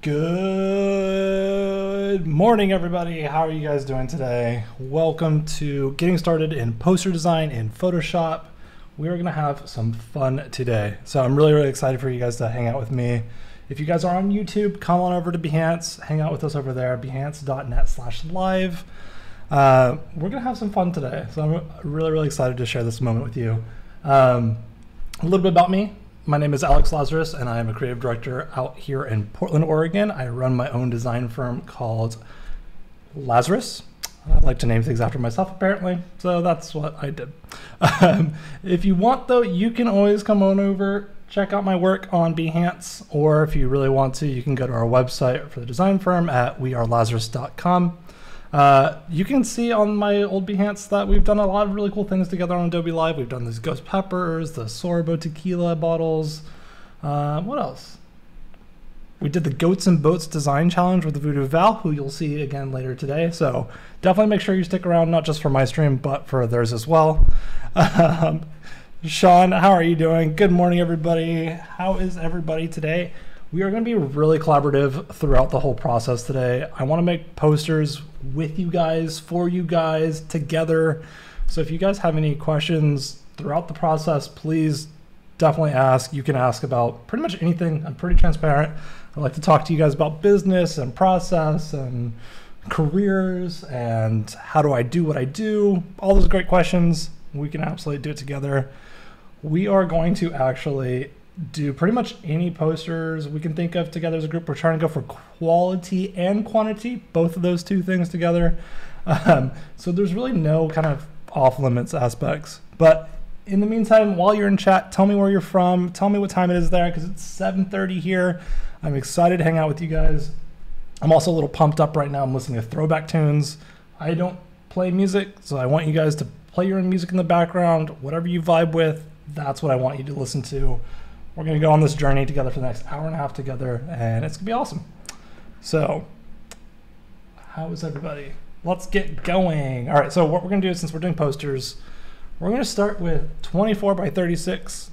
Good morning, everybody. How are you guys doing today? Welcome to getting started in poster design in Photoshop. We are going to have some fun today. So I'm really excited for you guys to hang out with me. If you guys are on YouTube, come on over to Behance, hang out with us over there, behance.net/live. We're going to have some fun today. So I'm really excited to share this moment with you. A little bit about me. My name is Alex Lazaris, and I am a creative director out here in Portland, Oregon. I run my own design firm called Lazaris. I like to name things after myself, apparently, so that's what I did. If you want, though, you can always come on over, check out my work on Behance, or if you really want to, you can go to our website for the design firm at wearelazaris.com. You can see on my old Behance that we've done a lot of really cool things together on Adobe Live. We've done these ghost peppers, the Sorbo tequila bottles. What else? We did the Goats and Boats design challenge with the Voodoo Val, who you'll see again later today. So definitely make sure you stick around, not just for my stream, but for theirs as well. Sean, how are you doing? Good morning, everybody. How is everybody today? We are going to be really collaborative throughout the whole process today. I want to make posters with you guys, for you guys, together. So if you guys have any questions throughout the process, please definitely ask. You can ask about pretty much anything. I'm pretty transparent. I like to talk to you guys about business and process and careers and how do I do what I do. All those great questions. We can absolutely do it together. We are going to actually do pretty much any posters we can think of together as a group. We're trying to go for quality and quantity, both of those two things together. So there's really no kind of off limits aspects. But in the meantime, while you're in chat, tell me where you're from. Tell me what time it is there, because it's 7:30 here. I'm excited to hang out with you guys. I'm also a little pumped up right now. I'm listening to throwback tunes. I don't play music, so I want you guys to play your own music in the background. Whatever you vibe with, that's what I want you to listen to. We're going to go on this journey together for the next hour and a half together, and it's going to be awesome. So, how is everybody? Let's get going. All right, so what we're going to do, since we're doing posters, we're going to start with 24 by 36.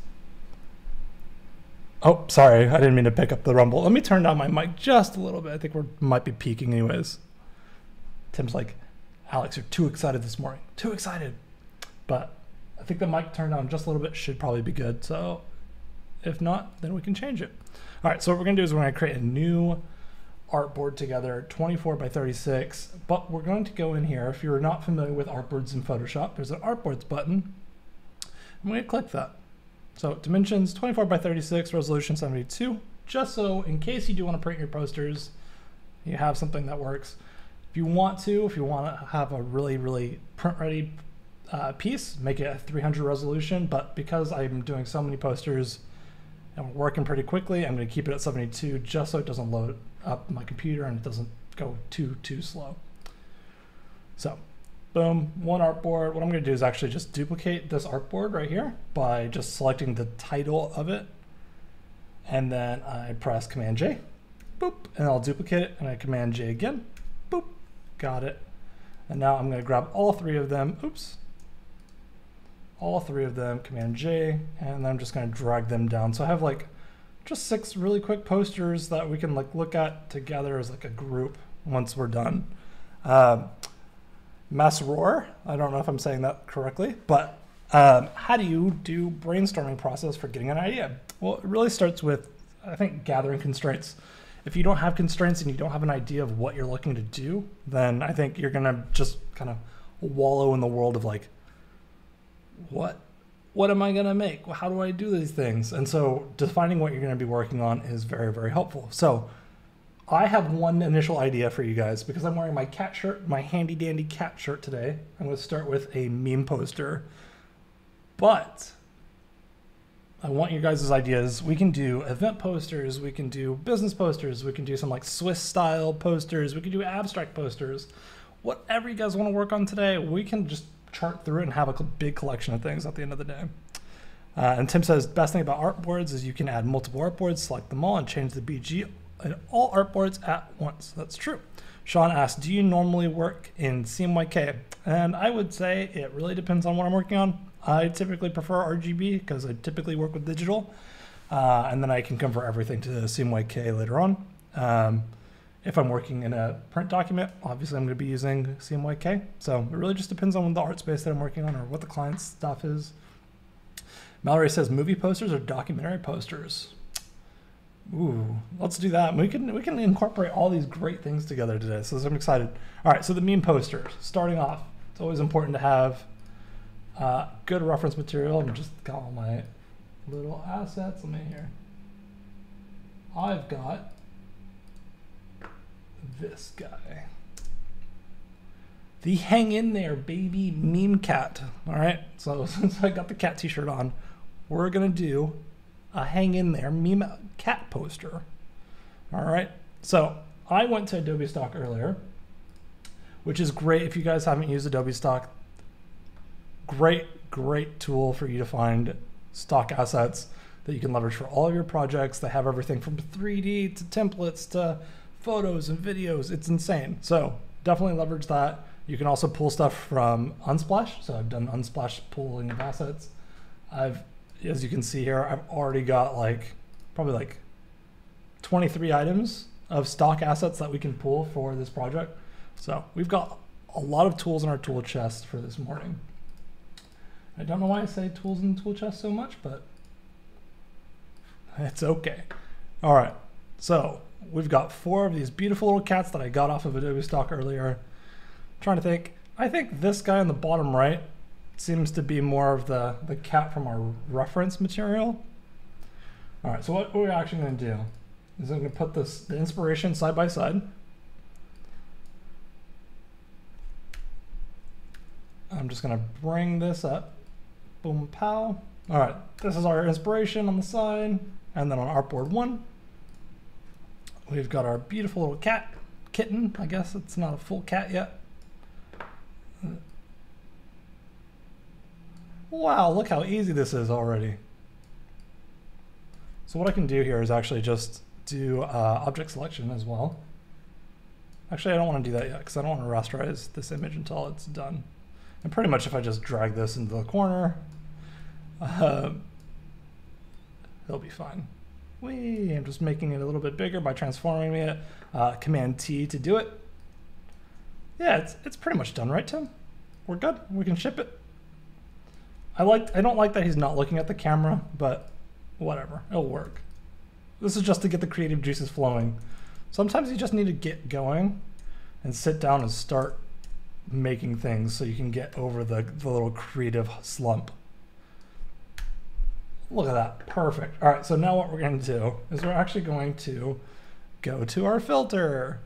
Oh, sorry, I didn't mean to pick up the rumble. Let me turn down my mic just a little bit. I think we might be peaking anyways. Tim's like, Alex, you're too excited this morning. Too excited. But I think the mic turned down just a little bit should probably be good. So if not, then we can change it. All right, so what we're gonna do is we're gonna create a new artboard together, 24 by 36, but we're going to go in here. If you're not familiar with artboards in Photoshop, there's an artboards button. I'm gonna click that. So dimensions 24 by 36, resolution 72, just so in case you do wanna print your posters, you have something that works. If you want to have a really print ready piece, make it a 300 resolution, but because I'm doing so many posters, and we're working pretty quickly, I'm going to keep it at 72 just so it doesn't load up my computer and it doesn't go too slow. So, boom, one artboard. What I'm going to do is actually just duplicate this artboard right here by just selecting the title of it. And then I press Command J, boop, and I'll duplicate it, and I Command J again, boop, got it. And now I'm going to grab all three of them, oops, all three of them, Command J, and then I'm just going to drag them down. So I have like just 6 really quick posters that we can like look at together as like a group once we're done. Masroor, I don't know if I'm saying that correctly, but how do you do brainstorming process for getting an idea? Well, it really starts with, I think, gathering constraints. If you don't have constraints and you don't have an idea of what you're looking to do, then I think you're gonna just kind of wallow in the world of like, what am I gonna make? How do I do these things? And so defining what you're gonna be working on is very helpful. So I have one initial idea for you guys because I'm wearing my cat shirt, my handy dandy cat shirt today. I'm going to start with a meme poster, but I want you guys' ideas. We can do event posters, we can do business posters, we can do some like Swiss style posters, we can do abstract posters. Whatever you guys want to work on today, we can just chart through it and have a big collection of things at the end of the day. And Tim says, best thing about artboards is you can add multiple artboards, select them all, and change the BG in all artboards at once. That's true. Sean asks, do you normally work in CMYK? And I would say it really depends on what I'm working on. I typically prefer RGB because I typically work with digital, and then I can convert everything to CMYK later on. If I'm working in a print document, obviously I'm going to be using CMYK. So it really just depends on the art space that I'm working on or what the client's stuff is. Mallory says movie posters or documentary posters. Ooh, let's do that. We can incorporate all these great things together today. So I'm excited. All right, so the meme posters. Starting off, it's always important to have good reference material. I'm just got all my little assets. Let me hear. I've got this guy. The hang in there baby meme cat. All right, so since I got the cat t-shirt on, we're gonna do a hang in there meme cat poster. All right, so I went to Adobe Stock earlier, which is great if you guys haven't used Adobe Stock. Great tool for you to find stock assets that you can leverage for all of your projects. They have everything from 3D to templates to photos and videos. It's insane. So definitely leverage that. You can also pull stuff from Unsplash. So I've done Unsplash pulling of assets. As you can see here, I've already got probably like 23 items of stock assets that we can pull for this project. So we've got a lot of tools in our tool chest for this morning. I don't know why I say tools in the tool chest so much, but it's okay. All right, so we've got 4 of these beautiful little cats that I got off of Adobe Stock earlier. I'm trying to think. I think this guy on the bottom right seems to be more of the cat from our reference material. All right, so what we're actually going to do is I'm going to put the inspiration side by side. I'm just going to bring this up. Boom, pow. All right, this is our inspiration on the side. And then on artboard 1, we've got our beautiful little cat, kitten. I guess it's not a full cat yet. Wow, look how easy this is already. So what I can do here is actually just do object selection as well. Actually, I don't want to do that yet because I don't want to rasterize this image until it's done. And pretty much if I just drag this into the corner, it'll be fine. Whee, I'm just making it a little bit bigger by transforming it. Command T to do it. Yeah, it's pretty much done, right, Tim? We're good. We can ship it. I don't like that he's not looking at the camera, but whatever, it'll work. This is just to get the creative juices flowing. Sometimes you just need to get going and sit down and start making things so you can get over the little creative slump. Look at that, perfect. All right, so now what we're going to do is we're actually going to go to our filter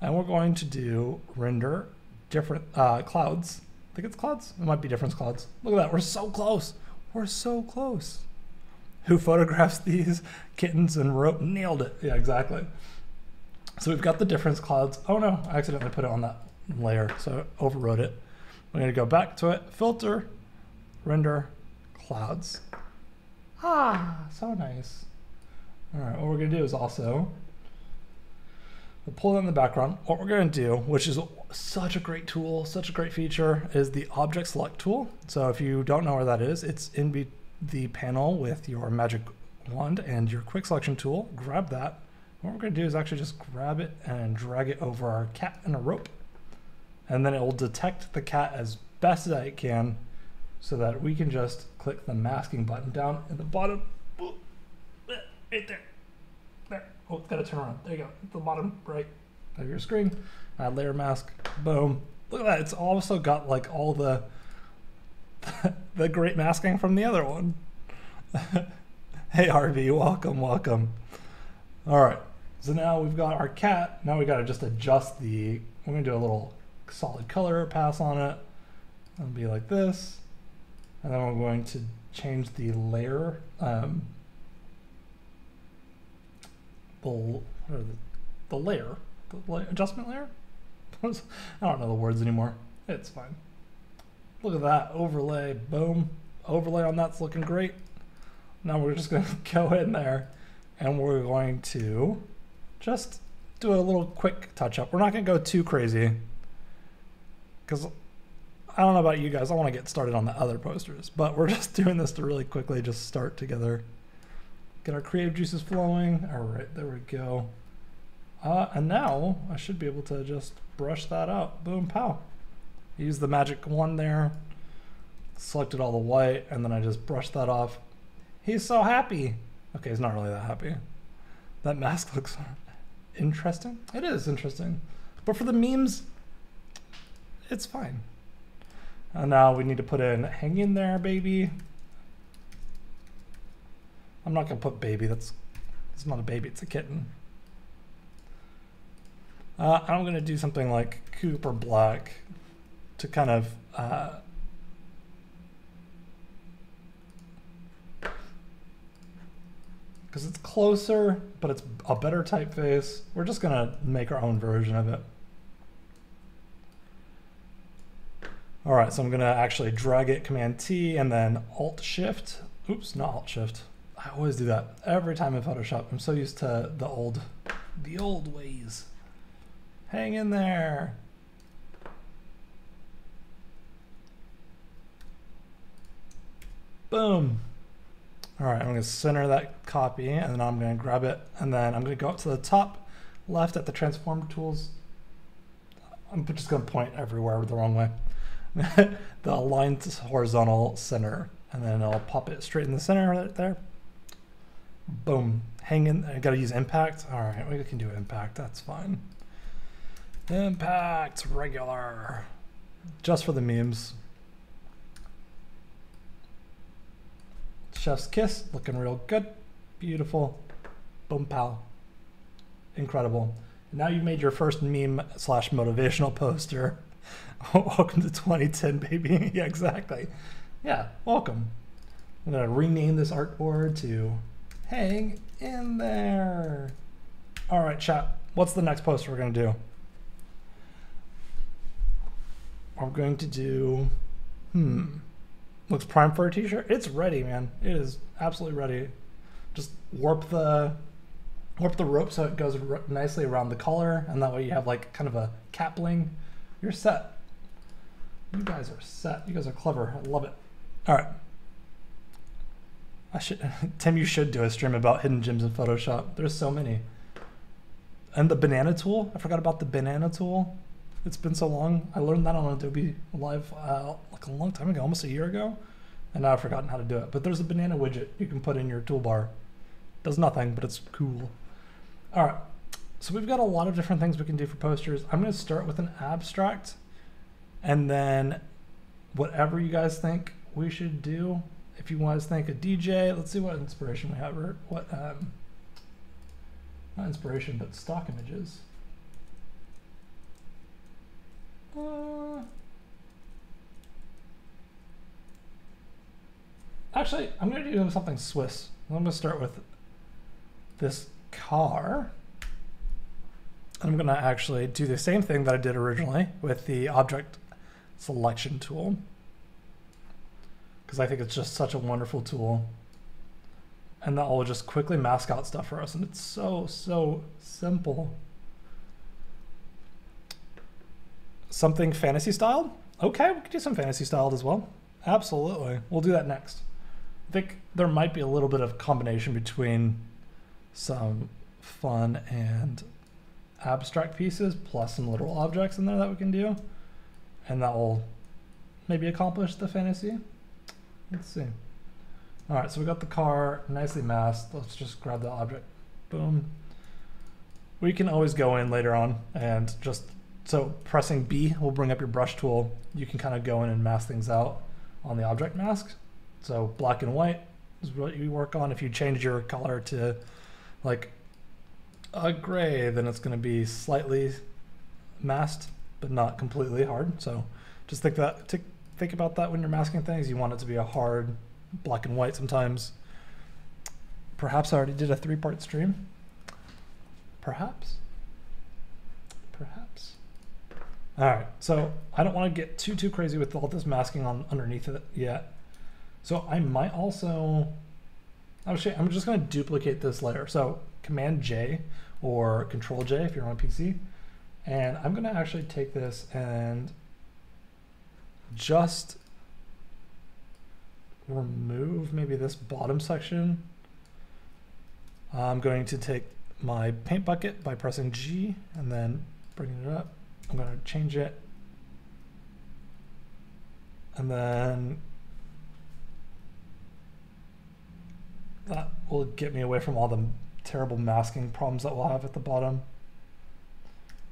and we're going to do render different clouds. I think it's clouds. It might be difference clouds. Look at that. We're so close. We're so close. Who photographs these kittens and rope? Nailed it. Yeah, exactly. So we've got the difference clouds. Oh no, I accidentally put it on that layer, so I overwrote it. I'm going to go back to it. Filter, render, clouds. Ah, so nice. All right, what we're going to do is also we'll pull in the background. What we're going to do, which is such a great tool, such a great feature, is the object select tool. So if you don't know where that is, it's in the panel with your magic wand and your quick selection tool. Grab that. What we're going to do is actually just grab it and drag it over our cat and a rope. And then it will detect the cat as best as it can so that we can just click the masking button down at the bottom. Right there. There. Oh, it's got to turn around. There you go. At the bottom right of your screen. Add layer mask. Boom. Look at that. It's also got like all the the great masking from the other one. Hey, RV. Welcome, welcome. All right. So now we've got our cat. Now we got to just adjust we're going to do a little solid color pass on it. It'll be like this. And then we're going to change the layer. The layer. Adjustment layer? I don't know the words anymore. It's fine. Look at that. Overlay. Boom. Overlay on that's looking great. Now we're just going to go in there and we're going to just do a little quick touch up. We're not going to go too crazy because I don't know about you guys. I want to get started on the other posters, but we're just doing this to really quickly just start together. Get our creative juices flowing. All right, there we go. And now I should be able to just brush that out. Boom, pow. Use the magic wand there. Selected all the white, and then I just brushed that off. He's so happy. Okay, he's not really that happy. That mask looks interesting. It is interesting. But for the memes, it's fine. And now we need to put in hang in there, baby. I'm not gonna put baby, it's not a baby, it's a kitten. I'm gonna do something like Cooper Black to kind of because it's closer, but it's a better typeface. We're just gonna make our own version of it. All right, so I'm gonna actually drag it, Command T, and then Alt Shift. Oops, not Alt Shift. I always do that every time in Photoshop. I'm so used to the old ways. Hang in there. Boom. All right, I'm gonna center that copy and then I'm gonna grab it and then I'm gonna go up to the top left at the transform tools. I'm just gonna point everywhere the wrong way. The aligned horizontal center, and then I'll pop it straight in the center right there. Boom. Hang in. I gotta use impact. All right, we can do impact. That's fine. Impact regular, just for the memes. Chef's kiss, looking real good. Beautiful. Boom, pow. Incredible. Now you've made your first meme / motivational poster. Welcome to 2010, baby. Yeah, exactly. Yeah, welcome. I'm gonna rename this artboard to hang in there. All right, chat. What's the next poster we're gonna do? We're going to do, looks prime for a t-shirt. It's ready, man. It is absolutely ready. Just warp the rope so it goes nicely around the collar, and that way you have like kind of a cap bling. You're set. You guys are set. You guys are clever. I love it. All right. Tim, you should do a stream about hidden gems in Photoshop. There's so many. And the banana tool. I forgot about the banana tool. It's been so long. I learned that on Adobe Live like a long time ago, almost a year ago. And now I've forgotten how to do it. But there's a banana widget you can put in your toolbar. Does nothing, but it's cool. All right. So we've got a lot of different things we can do for posters. I'm going to start with an abstract. And then whatever you guys think we should do. If you want to think a DJ, let's see what inspiration we have. Or what, not inspiration, but stock images. Actually, I'm going to do something Swiss. I'm going to start with this car. I'm going to actually do the same thing that I did originally with the object selection tool, because I think it's just such a wonderful tool. And that will just quickly mask out stuff for us. And it's so, so simple. Something fantasy styled? Okay, we could do some fantasy styled as well. Absolutely. We'll do that next. I think there might be a little bit of combination between some fun and abstract pieces plus some literal objects in there that we can do. And that will maybe accomplish the fantasy. Let's see. All right, so we got the car nicely masked. Let's just grab the object. Boom. We can always go in later on and just, so pressing B will bring up your brush tool. You can kind of go in and mask things out on the object mask. So black and white is what you work on. If you change your color to like a gray, then it's going to be slightly masked, but not completely hard. So just think about that when you're masking things. You want it to be a hard black and white sometimes. Perhaps I already did a 3-part stream. Perhaps. All right, so I don't want to get too crazy with all this masking on underneath it yet. So I might also, actually, I'm just going to duplicate this layer. So Command J or Control J if you're on a PC. And I'm going to actually take this and just remove maybe this bottom section. I'm going to take my paint bucket by pressing G and then bringing it up. I'm going to change it. And then that will get me away from all the terrible masking problems that we'll have at the bottom.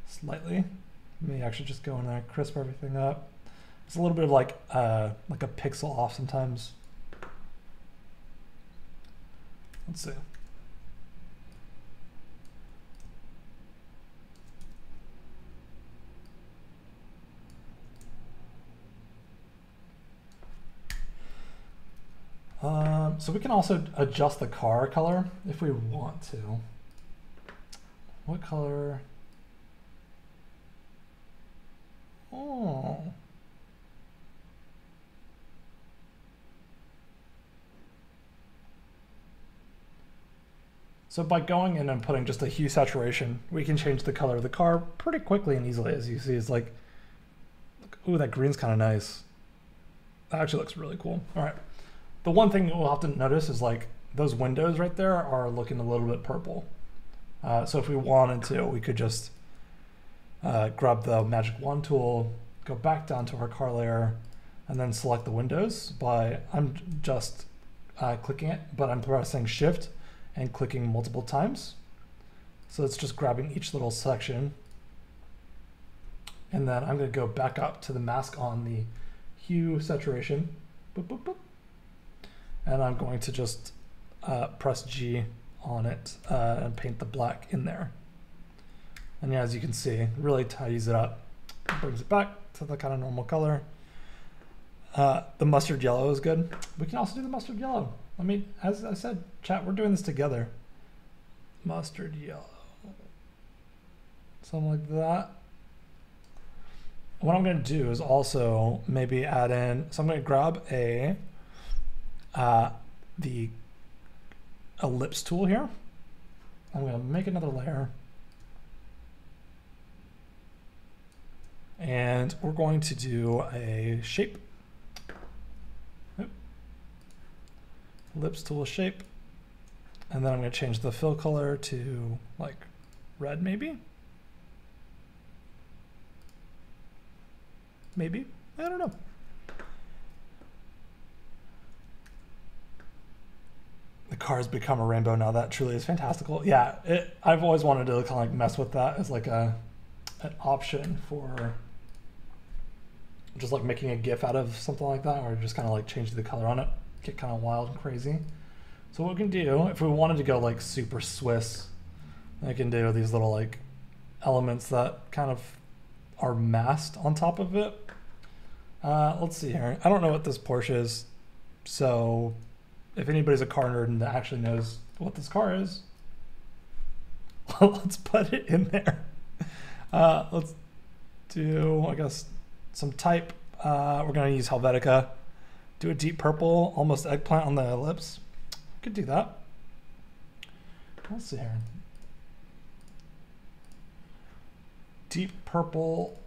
Slightly. Let me actually just go in there, crisp everything up. It's a little bit of like a pixel off sometimes. Let's see. So we can also adjust the car color if we want to. What color? Oh. So by going in and putting just a hue saturation, we can change the color of the car pretty quickly and easily. As you see, it's like, ooh, that green's kind of nice. That actually looks really cool. All right. The one thing we'll have to notice is like those windows right there are looking a little bit purple. So if we wanted to, we could just grab the magic wand tool, go back down to our car layer, and then select the windows by, I'm just clicking it, but I'm pressing Shift and clicking multiple times. So it's just grabbing each little section. And then I'm going to go back up to the mask on the hue saturation. Boop, boop, boop. And I'm going to just press G on it and paint the black in there. And yeah, as you can see, really tidies it up. Brings it back to the kind of normal color. The mustard yellow is good. We can also do the mustard yellow. I mean, as I said, chat, we're doing this together. Mustard yellow. Something like that. What I'm going to do is also maybe add in, so I'm going to grab the ellipse tool here. I'm going to make another layer. And we're going to do a shape. Ellipse tool shape. And then I'm going to change the fill color to like red maybe. Maybe, I don't know. The car's become a rainbow now. That truly is fantastical. Yeah, I've always wanted to kind of like mess with that as like an option for just like making a GIF out of something like that, or just kind of like change the color on it, get kind of wild and crazy. So what we can do, if we wanted to go like super Swiss, I can do these little like elements that kind of are masked on top of it. Let's see here. I don't know what this Porsche is, so if anybody's a car nerd and actually knows what this car is, let's put it in there. Let's do, I guess, some type. We're going to use Helvetica. Do a deep purple, almost eggplant on the ellipse. Could do that. Let's see here. Deep purple.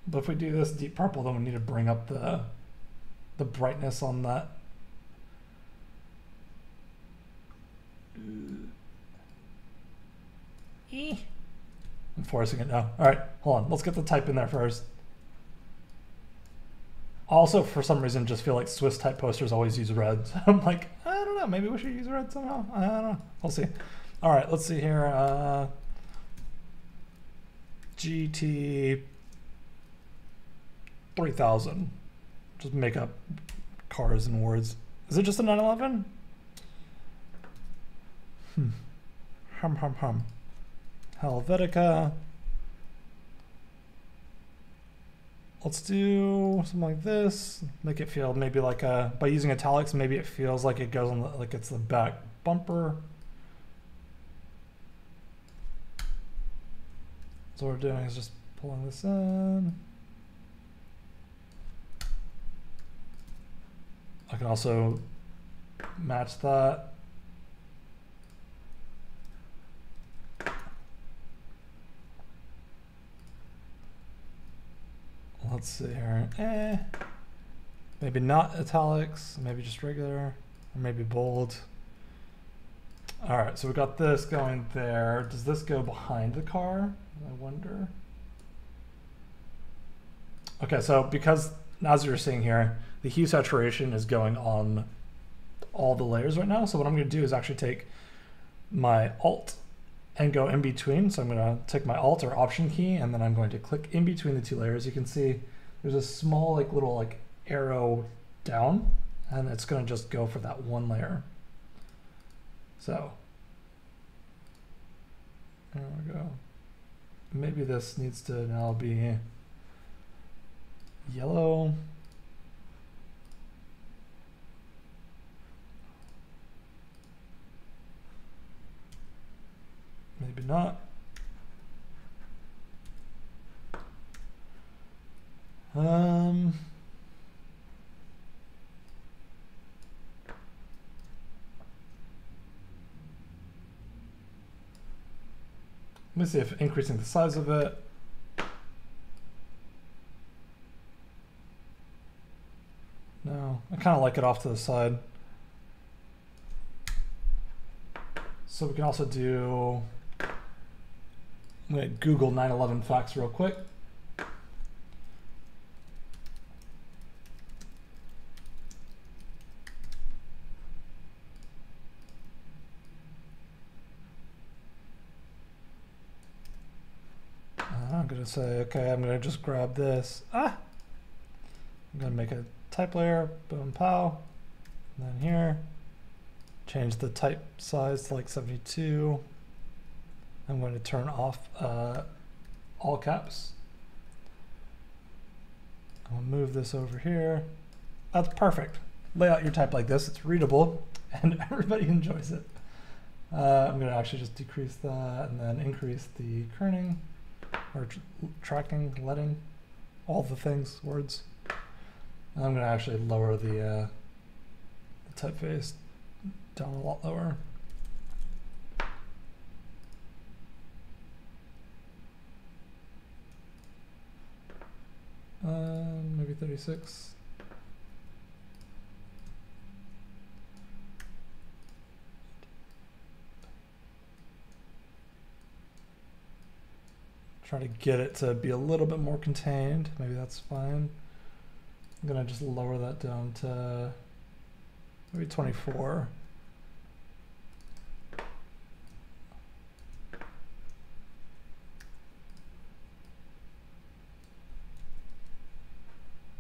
But if we do this deep purple, then we need to bring up the brightness on that. I'm forcing it now. All right, hold on. Let's get the type in there first. Also, for some reason, just feel like Swiss type posters always use red. So I'm like, I don't know, maybe we should use red somehow. I don't know. We'll see. All right, let's see here. GT 3000. Just make up cars and words. Is it just a 911? Hum. Helvetica. Let's do something like this. Make it feel maybe like a, by using italics, maybe it feels like it goes on the, like it's the back bumper. So what we're doing is just pulling this in. I can also match that. Let's see here. Maybe not italics, maybe just regular, or maybe bold. All right, so we got this going there. Does this go behind the car? I wonder. Okay, so because as you're seeing here, the hue saturation is going on all the layers right now. So what I'm going to do is actually take my Alt and go in between. So I'm going to take my Alt or Option key, and then I'm going to click in between the two layers. You can see there's a small little arrow down, and it's going to just go for that one layer. So there we go. Maybe this needs to now be yellow. Maybe not. Let me see if increasing the size of it. No, I kind of like it off to the side. So we can also do, I'm going to Google 9/11 facts real quick. I'm going to say, okay, I'm going to just grab this. I'm going to make a type layer, boom, pow. And then here, change the type size to 72. I'm going to turn off all caps. I'll move this over here. That's perfect. Lay out your type like this. It's readable and everybody enjoys it. I'm going to actually just decrease that and then increase the kerning or tracking, letting, all the things, words. And I'm going to actually lower the typeface down a lot lower. Maybe 36. Try to get it to be a little bit more contained. Maybe that's fine. I'm gonna just lower that down to maybe 24.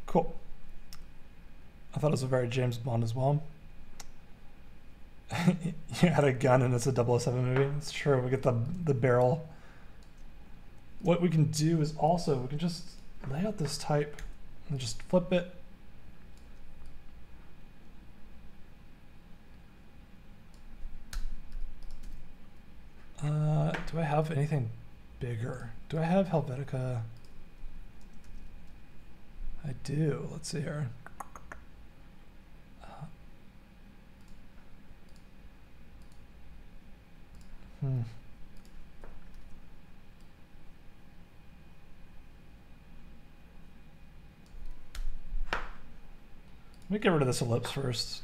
Cool. I thought it was a very James Bond as well. You had a gun and it's a 007 movie. It's true. We get the barrel. What we can do is also, we can just lay out this type and just flip it. Do I have anything bigger? Do I have Helvetica? I do. Let's see here. Let me get rid of this ellipse first.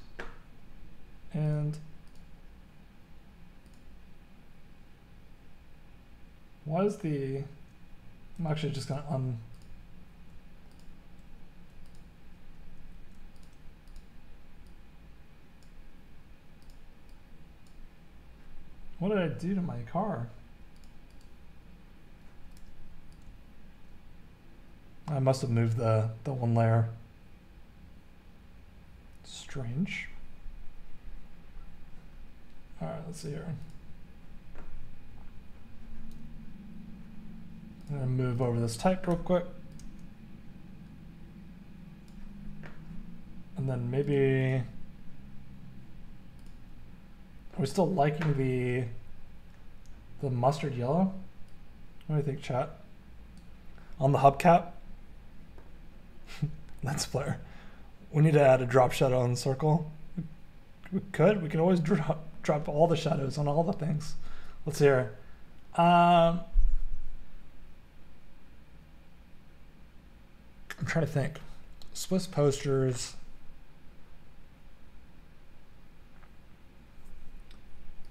And why is the, I'm actually just gonna What did I do to my car? I must have moved the one layer. Strange. All right, let's see here. I'm gonna move over this type real quick. And then maybe, are we still liking the mustard yellow? What do you think, chat? On the hubcap? Lens flare. We need to add a drop shadow on the circle. We could always drop all the shadows on all the things. Let's see here. I'm trying to think. Swiss posters.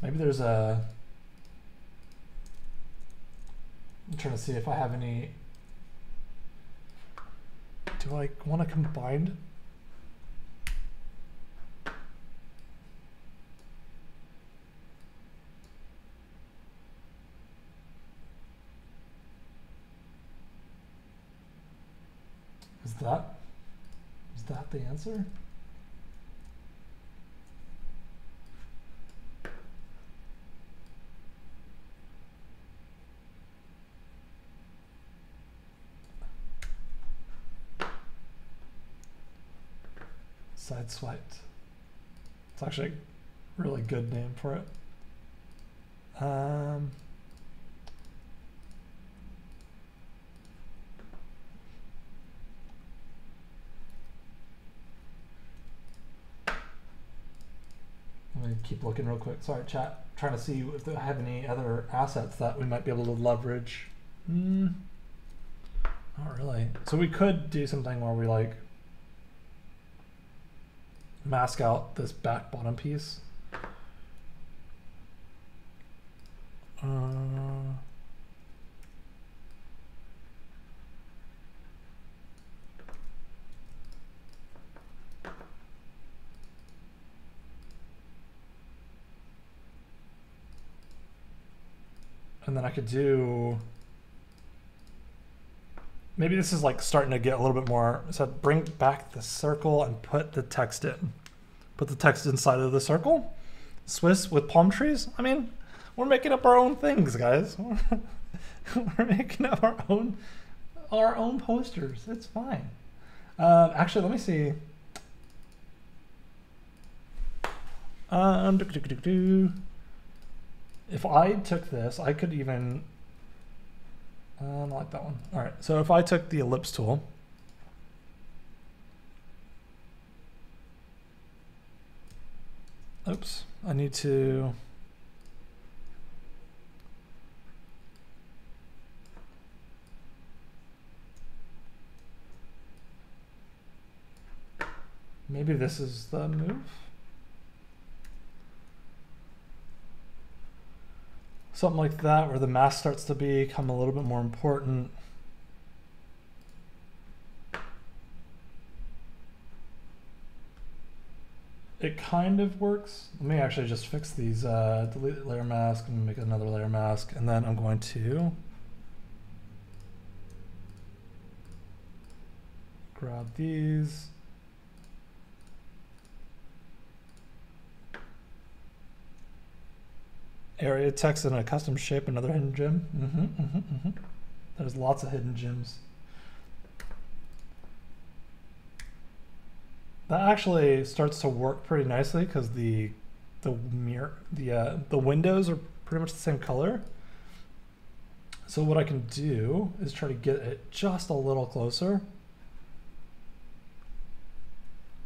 Maybe there's a, I'm trying to see if I have any, do I want to combine? Is that the answer? Sideswiped. It's actually a really good name for it. Let me keep looking real quick. Sorry, chat. Trying to see if I have any other assets that we might be able to leverage. Not really. So we could do something where we like mask out this back bottom piece. And then I could do, maybe this is like starting to get a little bit more, so bring back the circle and put the text in. Put the text inside of the circle. Swiss with palm trees. I mean, we're making up our own things, guys. We're making up our own posters. It's fine. Actually, let me see. If I took this, I could even, not like that one. All right, so if I took the ellipse tool, oops, I need to, maybe this is the move. Something like that, where the mask starts to become a little bit more important. It kind of works. Let me actually just fix these, delete layer mask and make another layer mask. And then I'm going to grab these. Area text in a custom shape, another hidden gem. There's lots of hidden gems. That actually starts to work pretty nicely because the windows are pretty much the same color. So what I can do is try to get it just a little closer.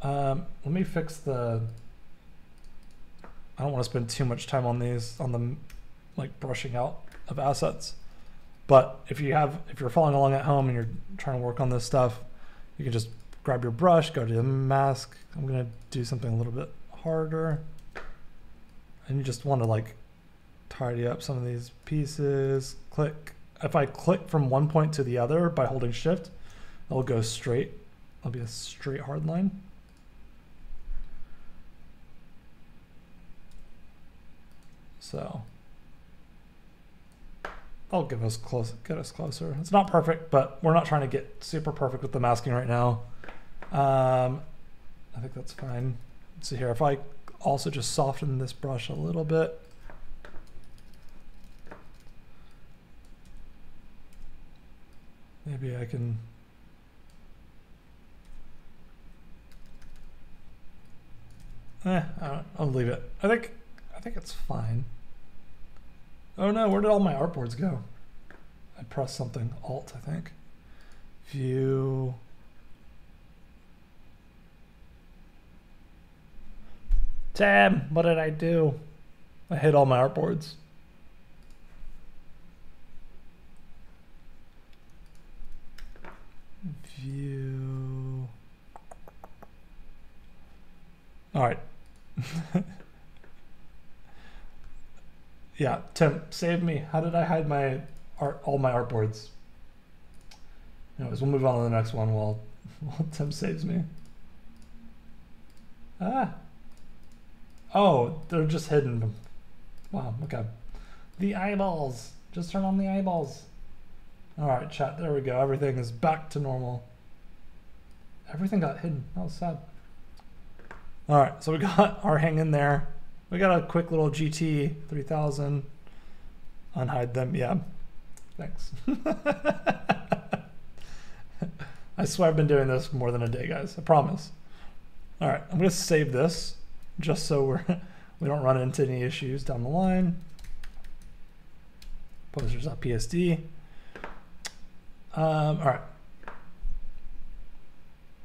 Let me fix the, I don't want to spend too much time on these, on the like brushing out of assets. But if you're following along at home and you're trying to work on this stuff, you can just grab your brush, go to the mask. I'm gonna do something a little bit harder. And you just want to like tidy up some of these pieces. Click. If I click from one point to the other by holding shift, it'll go straight. It'll be a straight hard line. So That'll get us closer. It's not perfect, but we're not trying to get super perfect with the masking right now. I think that's fine. Let's see here. If I also just soften this brush a little bit. Maybe I can. I'll leave it. I think it's fine. Oh no, where did all my artboards go? I pressed something, Alt, I think. View. Damn, what did I do? I hit all my artboards. View. All right. Yeah, Tim, save me. How did I hide my all my artboards? Anyways, we'll move on to the next one while Tim saves me. Ah. Oh, they're just hidden. Wow, okay. The eyeballs. Just turn on the eyeballs. All right, chat, there we go. Everything is back to normal. Everything got hidden. That was sad. All right, so we got our hang in there. We got a quick little GT 3000. Unhide them, yeah. Thanks. I swear I've been doing this more than a day, guys. I promise. All right, I'm gonna save this just so we don't run into any issues down the line. Posters.psd. All right.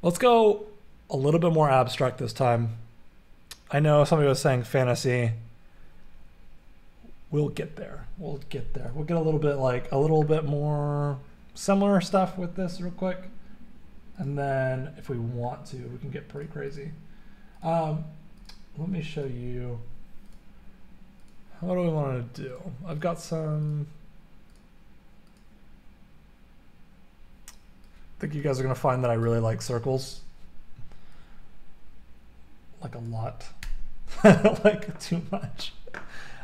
Let's go a little bit more abstract this time. I know somebody was saying fantasy. We'll get there. We'll get there. We'll get a little bit more similar stuff with this real quick. And then if we want to, we can get pretty crazy. Let me show you. What do we want to do? I've got some. I think you guys are going to find that I really like circles. Like a lot. Like too much.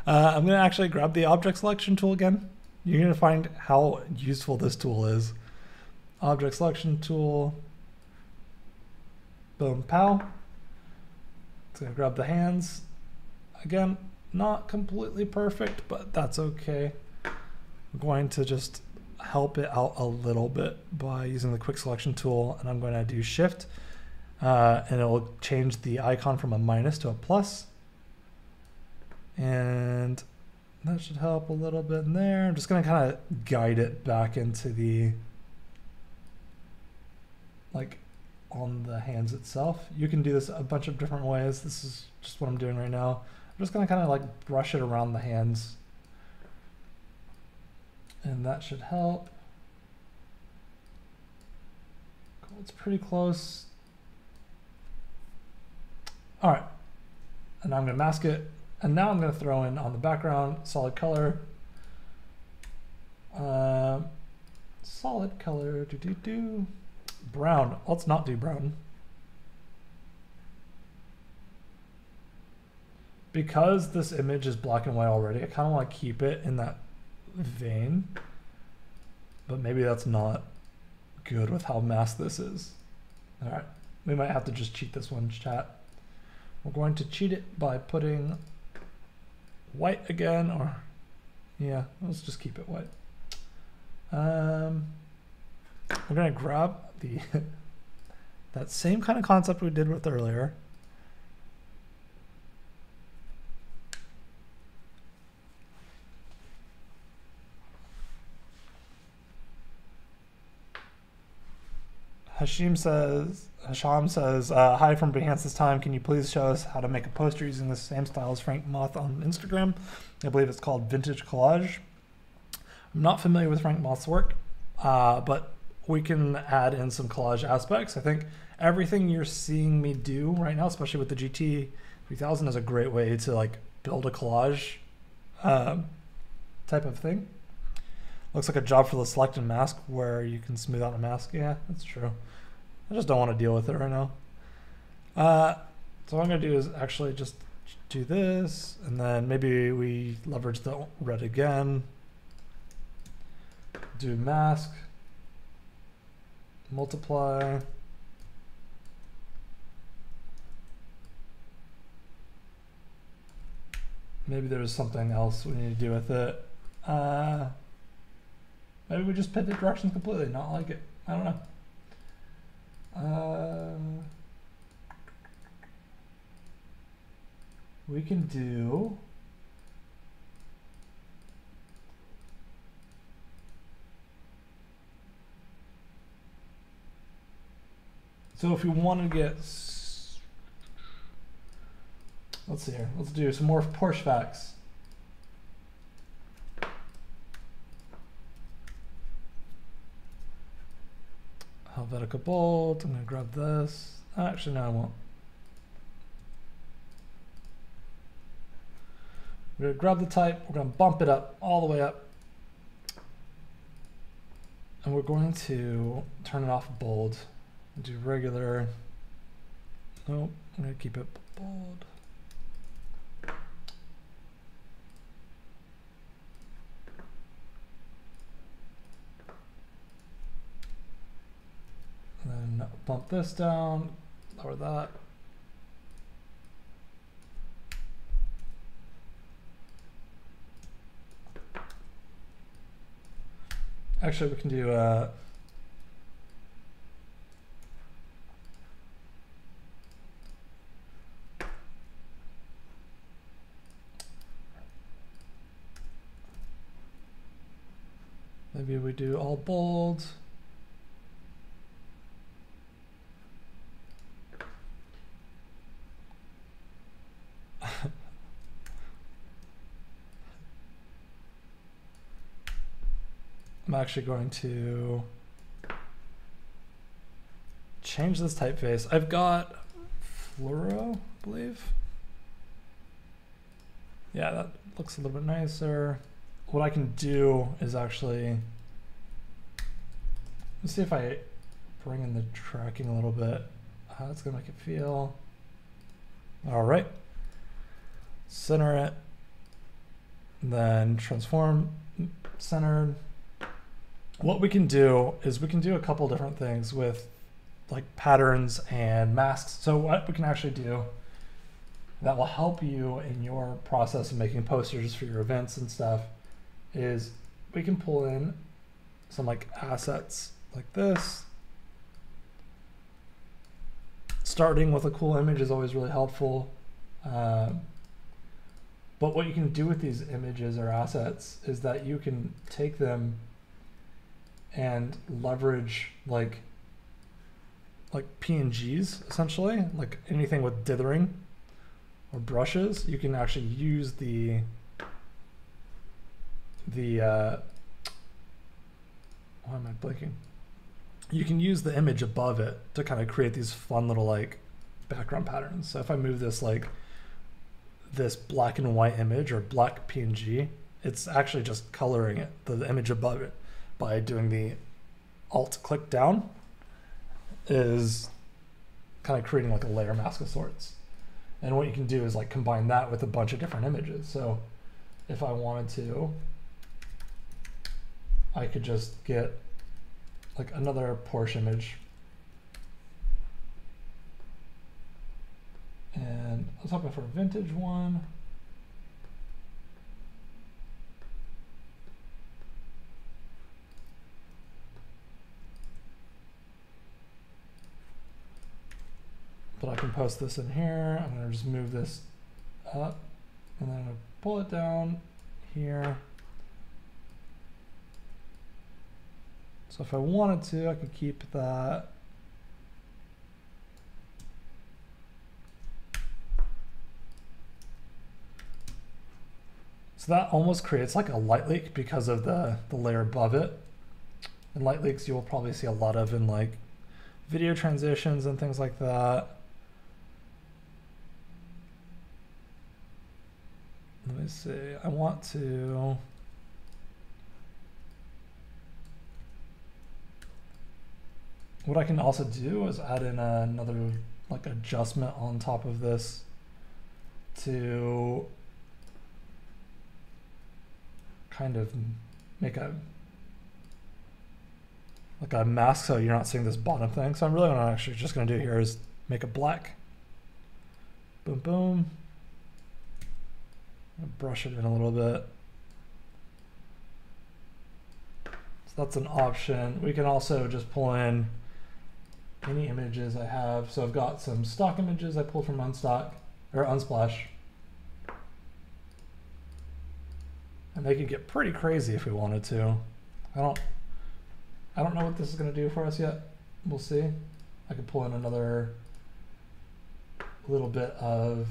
I'm going to actually grab the object selection tool again. You're going to find how useful this tool is. Object selection tool. Boom, pow. It's going to grab the hands. Again, not completely perfect, but that's okay. I'm going to just help it out a little bit by using the quick selection tool, and I'm going to do shift, and it will change the icon from a minus to a plus. And that should help a little bit in there. I'm just going to kind of guide it back into the, like, on the hands itself. You can do this a bunch of different ways. This is just what I'm doing right now. I'm just going to kind of like brush it around the hands. And that should help. Cool, it's pretty close. All right, and now I'm gonna mask it. And now I'm gonna throw in on the background, solid color. Solid color, brown, let's not do brown. Because this image is black and white already, I kind of want to keep it in that vein, but maybe that's not good with how masked this is. All right, we might have to just cheat this one, chat. We're going to cheat it by putting white again, or yeah, let's just keep it white. We're gonna grab the that same kind of concept we did with earlier. Hasham says, hi from Behance this time. Can you please show us how to make a poster using the same style as Frank Moth on Instagram? I believe it's called Vintage Collage. I'm not familiar with Frank Moth's work, but we can add in some collage aspects. I think everything you're seeing me do right now, especially with the GT 3000, is a great way to like build a collage type of thing. Looks like a job for the select and mask where you can smooth out a mask. Yeah, that's true. I just don't want to deal with it right now. So what I'm going to do is actually just do this, and then maybe we leverage the red again. do mask, multiply, maybe there's something else we need to do with it. Maybe we just pivot directions completely, not like it. I don't know. We can do so if we want to get, let's see here, let's do some more Porsche facts. Helvetica bold, I'm going to grab this. Actually, no, I won't. We're going to grab the type, we're going to bump it up, all the way up. And we're going to turn it off bold. Do regular. Nope, I'm going to keep it bold. And then bump this down, lower that. Actually, we can do maybe we do all bold. I'm actually going to change this typeface. I've got fluoro, I believe. Yeah, that looks a little bit nicer. What I can do is actually, let's see if I bring in the tracking a little bit, how it's gonna make it feel. All right, center it, then transform centered. What we can do is we can do a couple different things with like patterns and masks. So what we can actually do that will help you in your process of making posters for your events and stuff is we can pull in some like assets like this. Starting with a cool image is always really helpful. But what you can do with these images or assets is that you can take them and leverage like PNGs essentially, like anything with dithering or brushes. You can actually use the why am I blinking? You can use the image above it to kind of create these fun little like background patterns. So if I move this like this black and white image or black PNG, it's actually just coloring it, the image above it, by doing the alt click down is kind of creating like a layer mask of sorts. And what you can do is like combine that with a bunch of different images. So if I wanted to, I could just get like another Porsche image. And I was hoping for a vintage one. But I can post this in here. I'm going to just move this up and then I'm going to pull it down here. So if I wanted to, I could keep that. So that almost creates like a light leak because of the layer above it. And light leaks you will probably see a lot of in like video transitions and things like that. Let me see, I want to, what I can also do is add in another like adjustment on top of this to kind of make a like a mask so you're not seeing this bottom thing. So I'm really what I'm actually just going to do here is make it black. Boom, boom. Brush it in a little bit. So that's an option. We can also just pull in any images I have. So I've got some stock images I pulled from Unsplash. And they could get pretty crazy if we wanted to. I don't know what this is going to do for us yet. We'll see. I could pull in another little bit of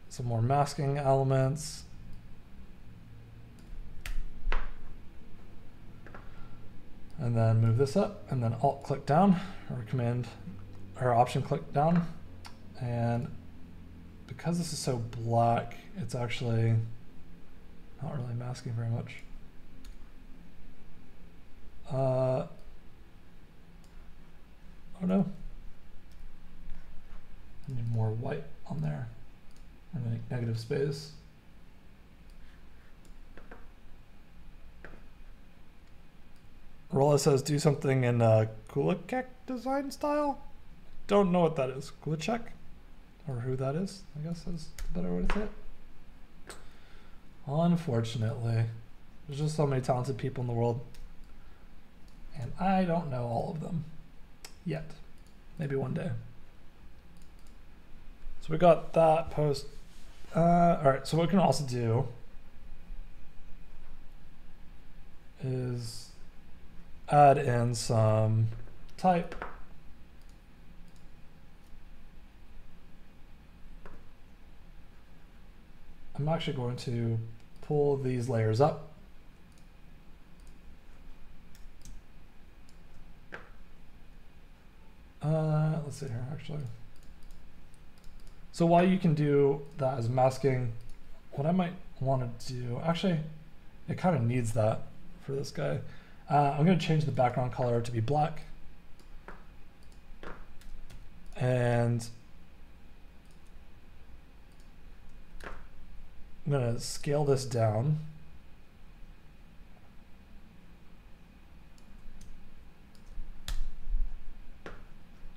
some more masking elements. And then move this up and then Alt click down or Command or Option click down. And because this is so black, it's actually not really masking very much. Oh no. I need more white on there. I'm gonna make negative space. Rolla says do something in Kulikek design style. Don't know what that is. Kulicek? Or who that is, I guess is the better way to say it. Unfortunately, there's just so many talented people in the world. And I don't know all of them yet. Maybe one day. So we got that post. All right, so what we can also do is add in some type. I'm actually going to pull these layers up. Let's see here, actually. So while you can do that as masking, what I might want to do, actually, it kind of needs that for this guy. I'm going to change the background color to be black. And I'm going to scale this down.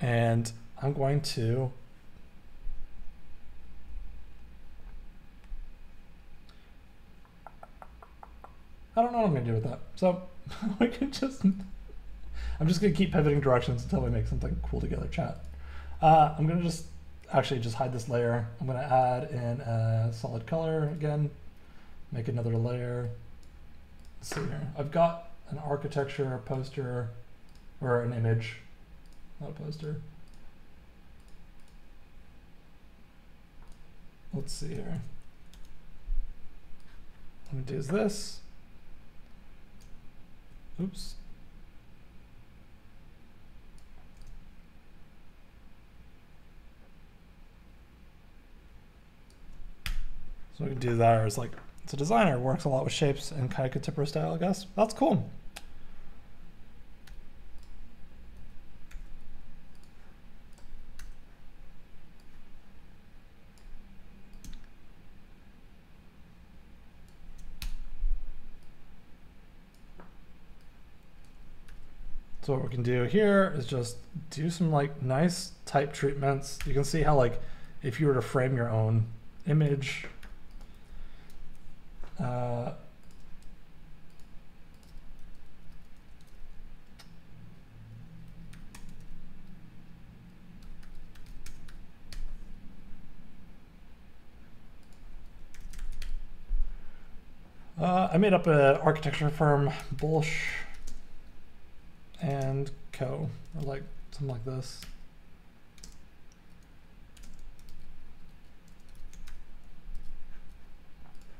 And I'm going to I don't know what I'm going to do with that. So we can just, I'm just going to keep pivoting directions until we make something cool together, chat. I'm going to just actually just hide this layer. I'm going to add in a solid color again, make another layer. Let's see here. I've got an architecture, a poster, or an image, not a poster. Let's see here. What I'm going to do is this. Oops. So we can do that as like, it's a designer, works a lot with shapes and kind of contemporary style, I guess. That's cool. So what we can do here is just do some like nice type treatments. You can see how like if you were to frame your own image, I made up an architecture firm, Bullsh and Co, or like something like this.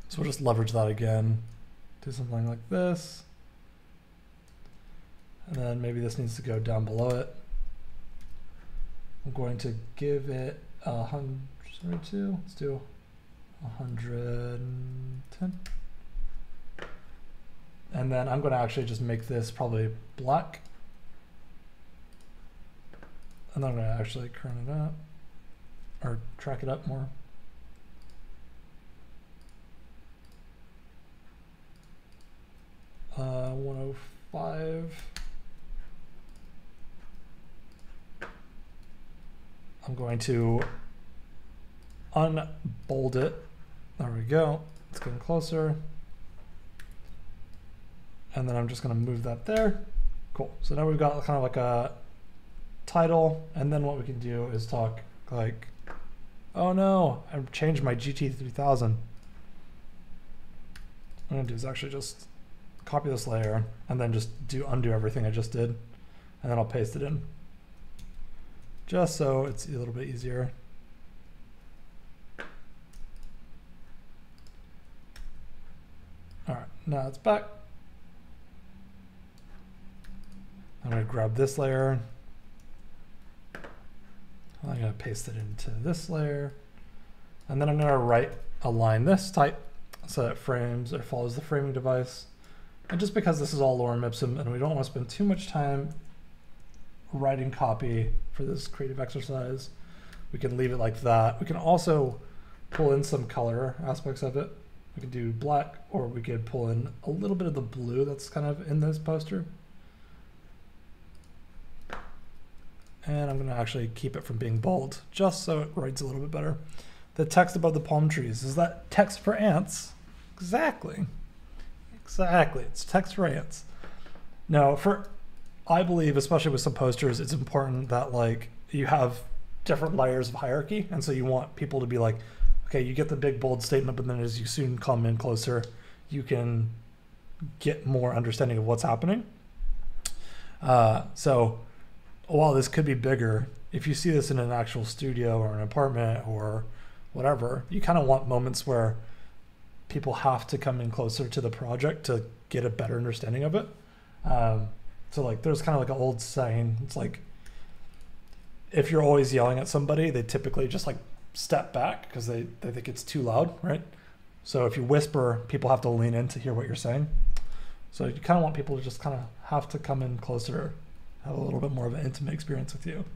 So we'll just leverage that again, do something like this. And then maybe this needs to go down below it. I'm going to give it 102, let's do 110. And then I'm going to actually just make this probably black. And then I'm going to actually turn it up, or track it up more. 105. I'm going to unbold it. There we go. It's getting closer. And then I'm just going to move that there. Cool. So now we've got kind of like a title. And then what we can do is talk like, oh no, I've changed my GT3000. What I'm going to do is actually just copy this layer and then just undo everything I just did. And then I'll paste it in. Just so it's a little bit easier. All right, now it's back. I'm going to grab this layer. I'm going to paste it into this layer. And then I'm going to align this type so that it frames or follows the framing device. And just because this is all lorem ipsum and we don't want to spend too much time writing copy for this creative exercise, we can leave it like that. We can also pull in some color aspects of it. We could do black, or we could pull in a little bit of the blue that's kind of in this poster. And I'm going to actually keep it from being bold, just so it writes a little bit better. The text above the palm trees, is that text for ants? Exactly. Exactly, it's text for ants. Now, I believe, especially with some posters, it's important that like you have different layers of hierarchy. And so you want people to be like, okay, you get the big bold statement, but then as you soon come in closer, you can get more understanding of what's happening. So while this could be bigger, if you see this in an actual studio or an apartment or whatever, you kind of want moments where people have to come in closer to the project to get a better understanding of it. So like there's kind of like an old saying, it's like, if you're always yelling at somebody, they typically just like step back because they think it's too loud, right? So if you whisper, people have to lean in to hear what you're saying. So you kind of want people to just kind of have to come in closer, have a little bit more of an intimate experience with you.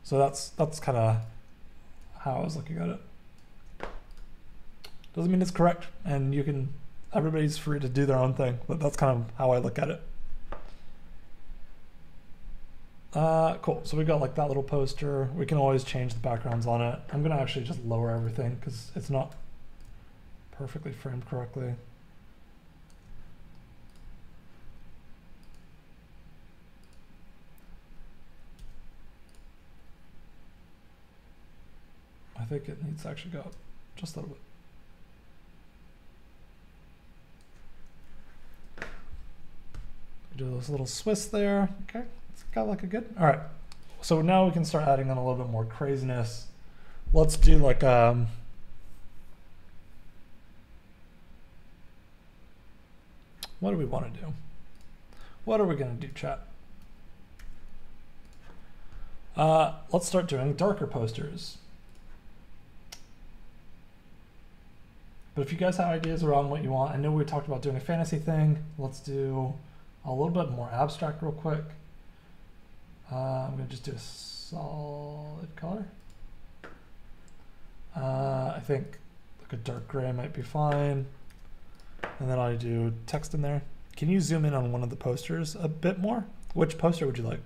So that's kind of how I was looking at it. Doesn't mean it's correct, and everybody's free to do their own thing, but that's kind of how I look at it. Cool, so we got like that little poster. We can always change the backgrounds on it. I'm gonna actually just lower everything because it's not perfectly framed correctly. I think it needs to actually go up just a little bit. Do this little Swiss there. Okay, it's got like a good. All right, so now we can start adding on a little bit more craziness. Let's do like what do we want to do? What are we gonna do, chat? Let's start doing darker posters. But if you guys have ideas around what you want, I know we talked about doing a fantasy thing. Let's do a little bit more abstract real quick. I'm gonna just do a solid color. I think like a dark gray might be fine. And then I'll do text in there. Can you zoom in on one of the posters a bit more? Which poster would you like?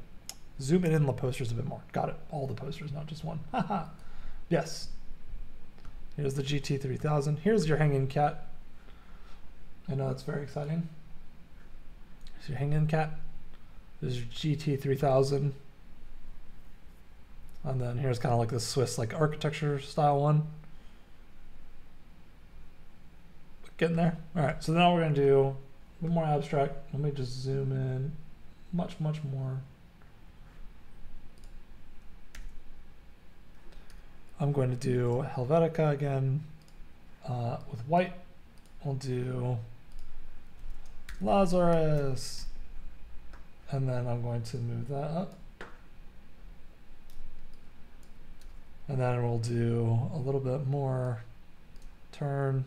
Zoom in the posters a bit more. Got it, all the posters, not just one. Haha, yes. Here's the GT3000. Here's your hanging cat. I know that's very exciting. Here's your hanging cat. This is your GT3000. And then here's kind of like the Swiss like architecture style one. Getting there. All right, so now we're gonna do a bit more abstract. Let me just zoom in much more. I'm going to do Helvetica again with white. We'll do Lazaris, and then I'm going to move that up. And then we'll do a little bit more turn.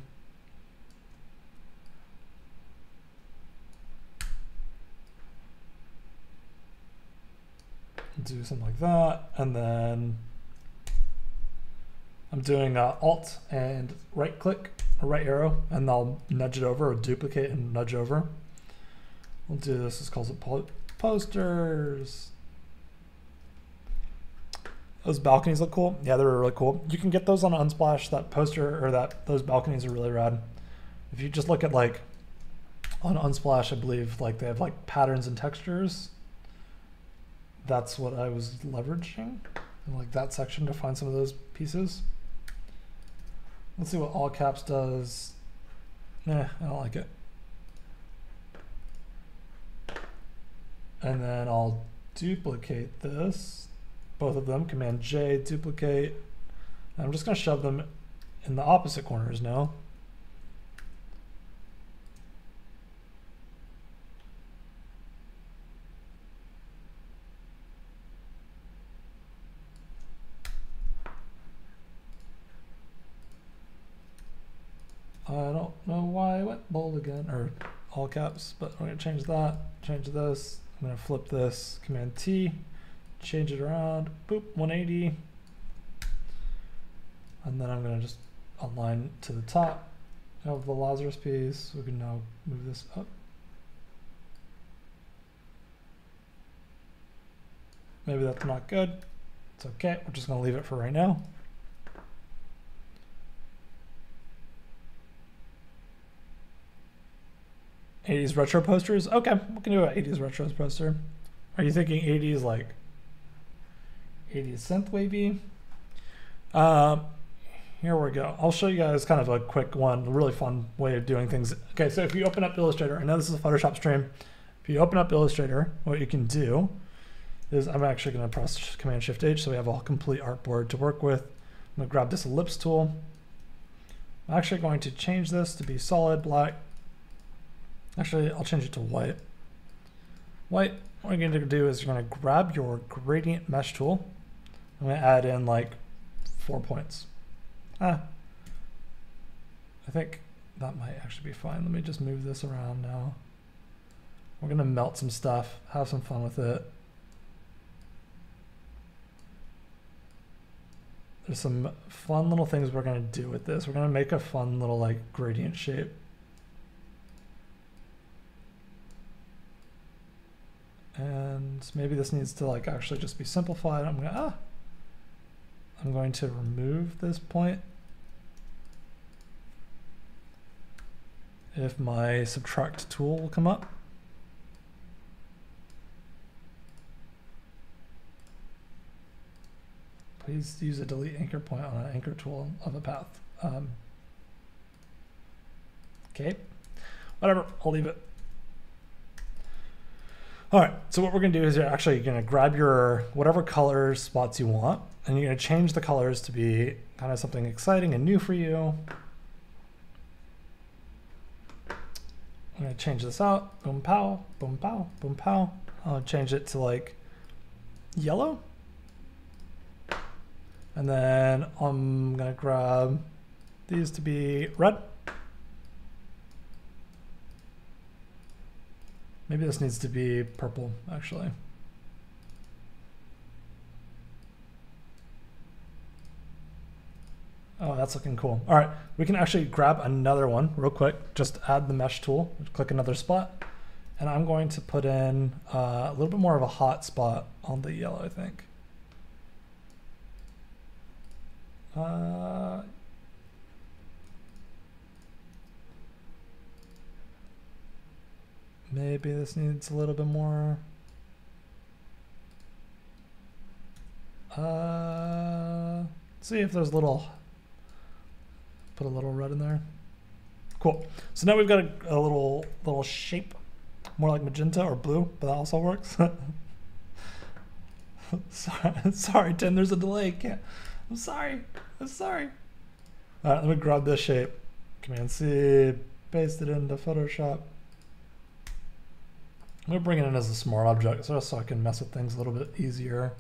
Do something like that, and then I'm doing Alt and right click a right arrow, and I'll nudge it over, or duplicate and nudge over. We'll do this. This calls it posters. Those balconies look cool. Yeah, they're really cool. You can get those on Unsplash. That poster or those balconies are really rad. If you just look at like on Unsplash, I believe like they have like patterns and textures. That's what I was leveraging in like that section to find some of those pieces. Let's see what all caps does. I don't like it. And then I'll duplicate this. Both of them, Command J, duplicate. And I'm just going to shove them in the opposite corners now. I don't know why I went bold again, or all caps, but I'm going to change that, change this. I'm going to flip this, Command T, change it around, boop, 180. And then I'm going to just align to the top of the Lazaris piece. We can now move this up. Maybe that's not good. It's okay. We're just going to leave it for right now. '80s retro posters. Okay, we can do an '80s retro poster. Are you thinking '80s like '80s synth wavy? Here we go. I'll show you guys kind of a quick one, a really fun way of doing things. Okay, so if you open up Illustrator, I know this is a Photoshop stream. If you open up Illustrator, what you can do is I'm actually going to press Command Shift H so we have a complete artboard to work with. I'm going to grab this ellipse tool. I'm actually going to change this to be solid black. Actually, I'll change it to white. White, what you're going to do is you're going to grab your gradient mesh tool. I'm going to add in like 4 points. I think that might actually be fine. Let me just move this around now. We're going to melt some stuff, have some fun with it. There's some fun little things we're going to do with this. We're going to make a fun little like gradient shape. And maybe this needs to like actually just be simplified. I'm going to remove this point. If my subtract tool will come up. Please use a delete anchor point on an anchor tool of a path. Okay, whatever, I'll leave it. All right, so what we're gonna do is you're actually gonna grab your whatever color spots you want, and you're gonna change the colors to be kind of something exciting and new for you. I'm gonna change this out, boom pow, boom pow, boom pow. I'll change it to like yellow. And then I'm gonna grab these to be red. Maybe this needs to be purple, actually. Oh, that's looking cool. All right, we can actually grab another one real quick. Just add the mesh tool, click another spot. And I'm going to put in a little bit more of a hot spot on the yellow, I think. Maybe this needs a little bit more. See if there's little, put a little red in there. Cool. So now we've got a little shape, more like magenta or blue, but that also works. Sorry, Tim, there's a delay. I'm sorry. All right, let me grab this shape. Command C, paste it into Photoshop. I'm gonna bring it in as a smart object so I can mess with things a little bit easier.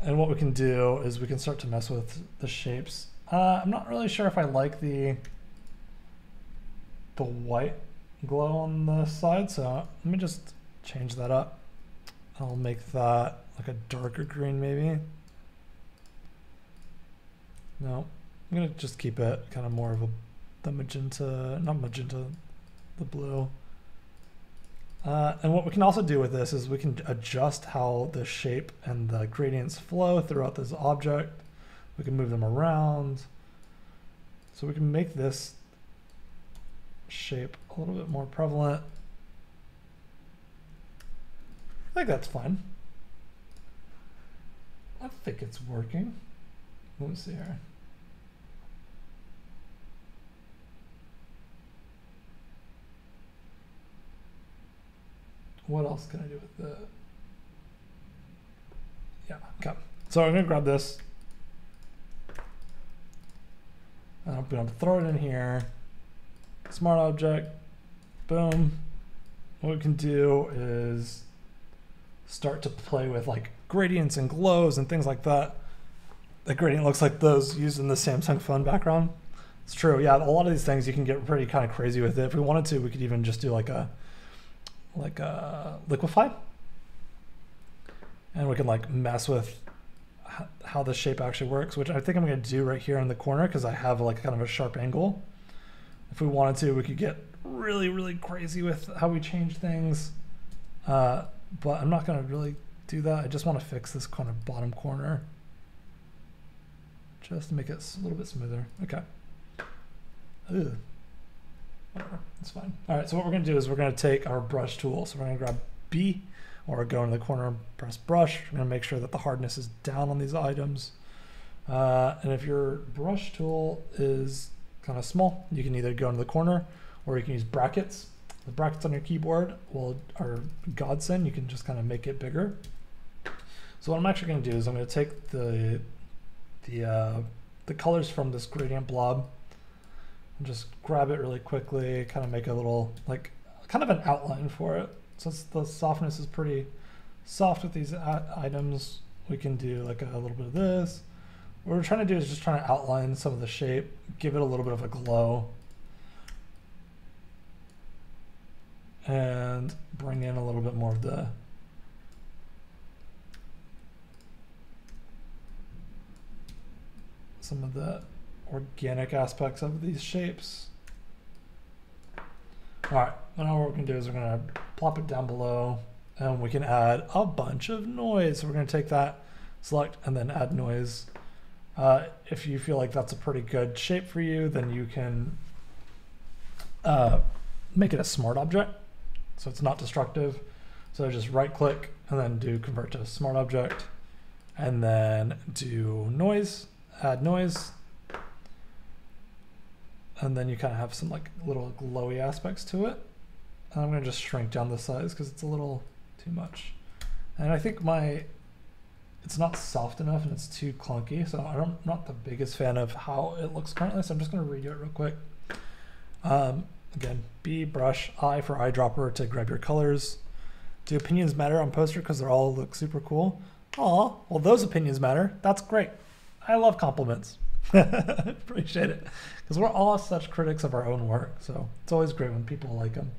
And what we can do is we can start to mess with the shapes. I'm not really sure if I like the white glow on the side, so let me just change that up. I'll make that like a darker green maybe. No, I'm gonna just keep it kind of more of the magenta, not magenta, the blue. And what we can also do with this is we can adjust how the shape and the gradients flow throughout this object. We can move them around. So we can make this shape a little bit more prevalent. I think that's fine. I think it's working. Let me see here. What else can I do with the? Yeah, okay. So I'm gonna grab this. And I'm gonna throw it in here. Smart object, boom. What we can do is start to play with like gradients and glows and things like that. The gradient looks like those used in the Samsung phone background. It's true, yeah, a lot of these things you can get pretty kind of crazy with it. If we wanted to, we could even just do like a liquefy. And we can like mess with how the shape actually works, which I think I'm gonna do right here in the corner because I have like kind of a sharp angle. If we wanted to, we could get really, really crazy with how we change things. But I'm not gonna really do that. I just wanna fix this kind of bottom corner just to make it a little bit smoother. Okay. Ugh. Whatever, it's fine. All right, so what we're gonna do is we're gonna take our brush tool. So we're gonna grab B, or go in the corner and press brush. We're gonna make sure that the hardness is down on these items. And if your brush tool is kind of small, you can either go into the corner or you can use brackets. The brackets on your keyboard are godsend. You can just kind of make it bigger. So what I'm actually gonna do is I'm gonna take the colors from this gradient blob and just grab it really quickly, kind of make a little, like, kind of an outline for it. Since the softness is pretty soft with these items, we can do like a little bit of this. What we're trying to do is just trying to outline some of the shape, give it a little bit of a glow, and bring in a little bit more of the some of the organic aspects of these shapes. All right, now what we're gonna do is we're gonna plop it down below and we can add a bunch of noise. So we're gonna take that, select, and then add noise. If you feel like that's a pretty good shape for you, then you can make it a smart object, so it's not destructive. So just right click and then do convert to smart object, and then do noise, add noise. And then you kind of have some like little glowy aspects to it. And I'm gonna just shrink down the size because it's a little too much. And I think it's not soft enough and it's too clunky. So I'm not the biggest fan of how it looks currently. So I'm just gonna redo it real quick. Again, B, brush, I for eyedropper to grab your colors. Do opinions matter on Poster because they all look super cool? Aw, well those opinions matter. That's great. I love compliments. Appreciate it, because we're all such critics of our own work, so it's always great when people like them.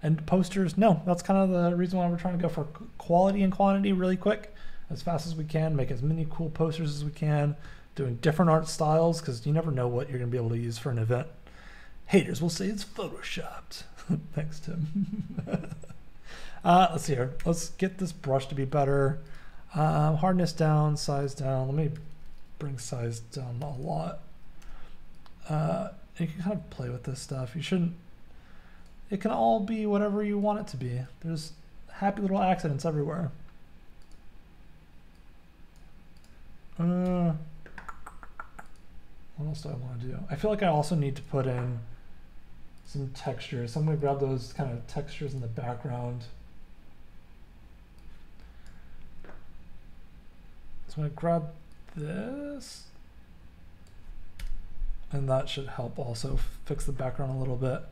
And posters, no, that's kind of the reason why we're trying to go for quality and quantity really quick, as fast as we can, make as many cool posters as we can, doing different art styles, because you never know what you're going to be able to use for an event. Haters will say it's photoshopped. Thanks, Tim. Let's see here. Let's get this brush to be better. Hardness down, size down. Let me bring size down a lot. You can kind of play with this stuff. You shouldn't, it can all be whatever you want it to be. There's happy little accidents everywhere. What else do I want to do? I feel like I also need to put in some textures. So I'm going to grab those kind of textures in the background. So I'm going to grab this, and that should help also fix the background a little bit.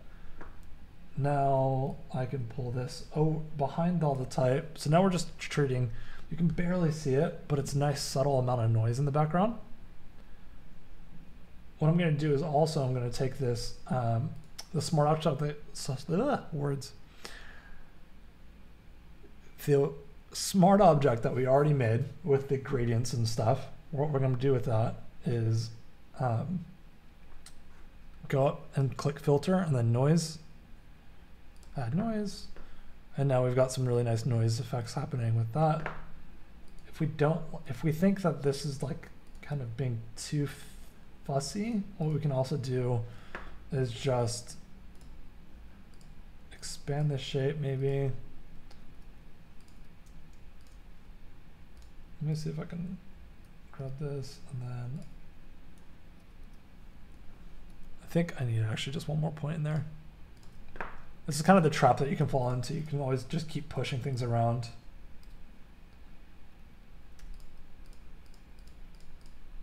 Now I can pull this behind all the type. So now we're just treating, you can barely see it, but it's a nice subtle amount of noise in the background. What I'm going to do is also I'm going to take this the smart object the smart object that we already made with the gradients and stuff. What we're going to do with that is go up and click filter and then noise, add noise. And now we've got some really nice noise effects happening with that. If we think that this is like kind of being too fussy, what we can also do is just expand the shape maybe. Let me see if I can grab this, and then I think I need actually just one more point in there. This is kind of the trap that you can fall into. You can always just keep pushing things around.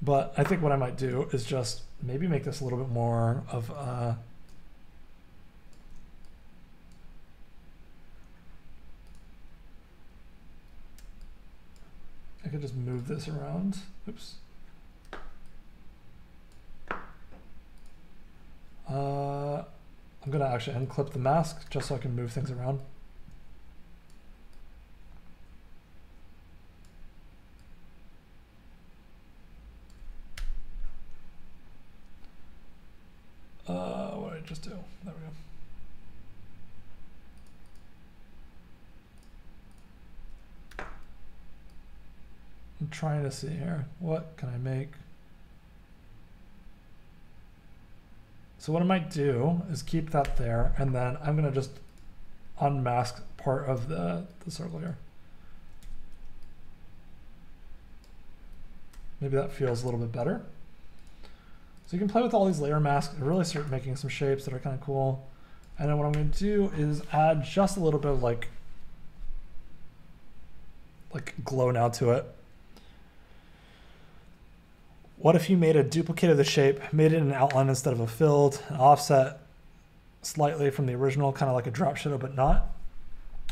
But I think what I might do is just maybe make this a little bit more of a I could just move this around. Oops. I'm gonna actually unclip the mask just so I can move things around. What did I just do? There we go. I'm trying to see here. What can I make? So what I might do is keep that there, and then I'm going to just unmask part of the circle here. Maybe that feels a little bit better. So you can play with all these layer masks and really start making some shapes that are kind of cool. And then what I'm going to do is add just a little bit of like glow now to it. What if you made a duplicate of the shape, made it an outline instead of a filled, offset slightly from the original, kind of like a drop shadow, but not?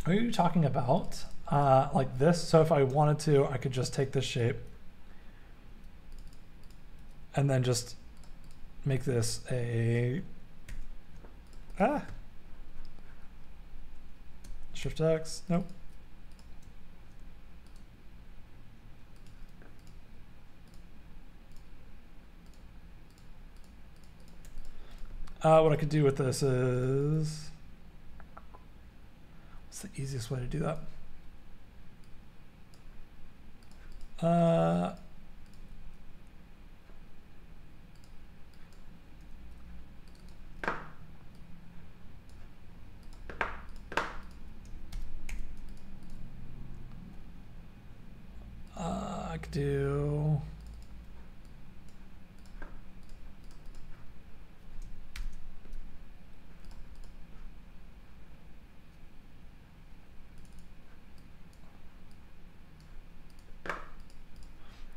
Are you talking about like this? So if I wanted to, I could just take this shape and then just make this a Shift X, nope. What I could do with this is, what's the easiest way to do that? I could do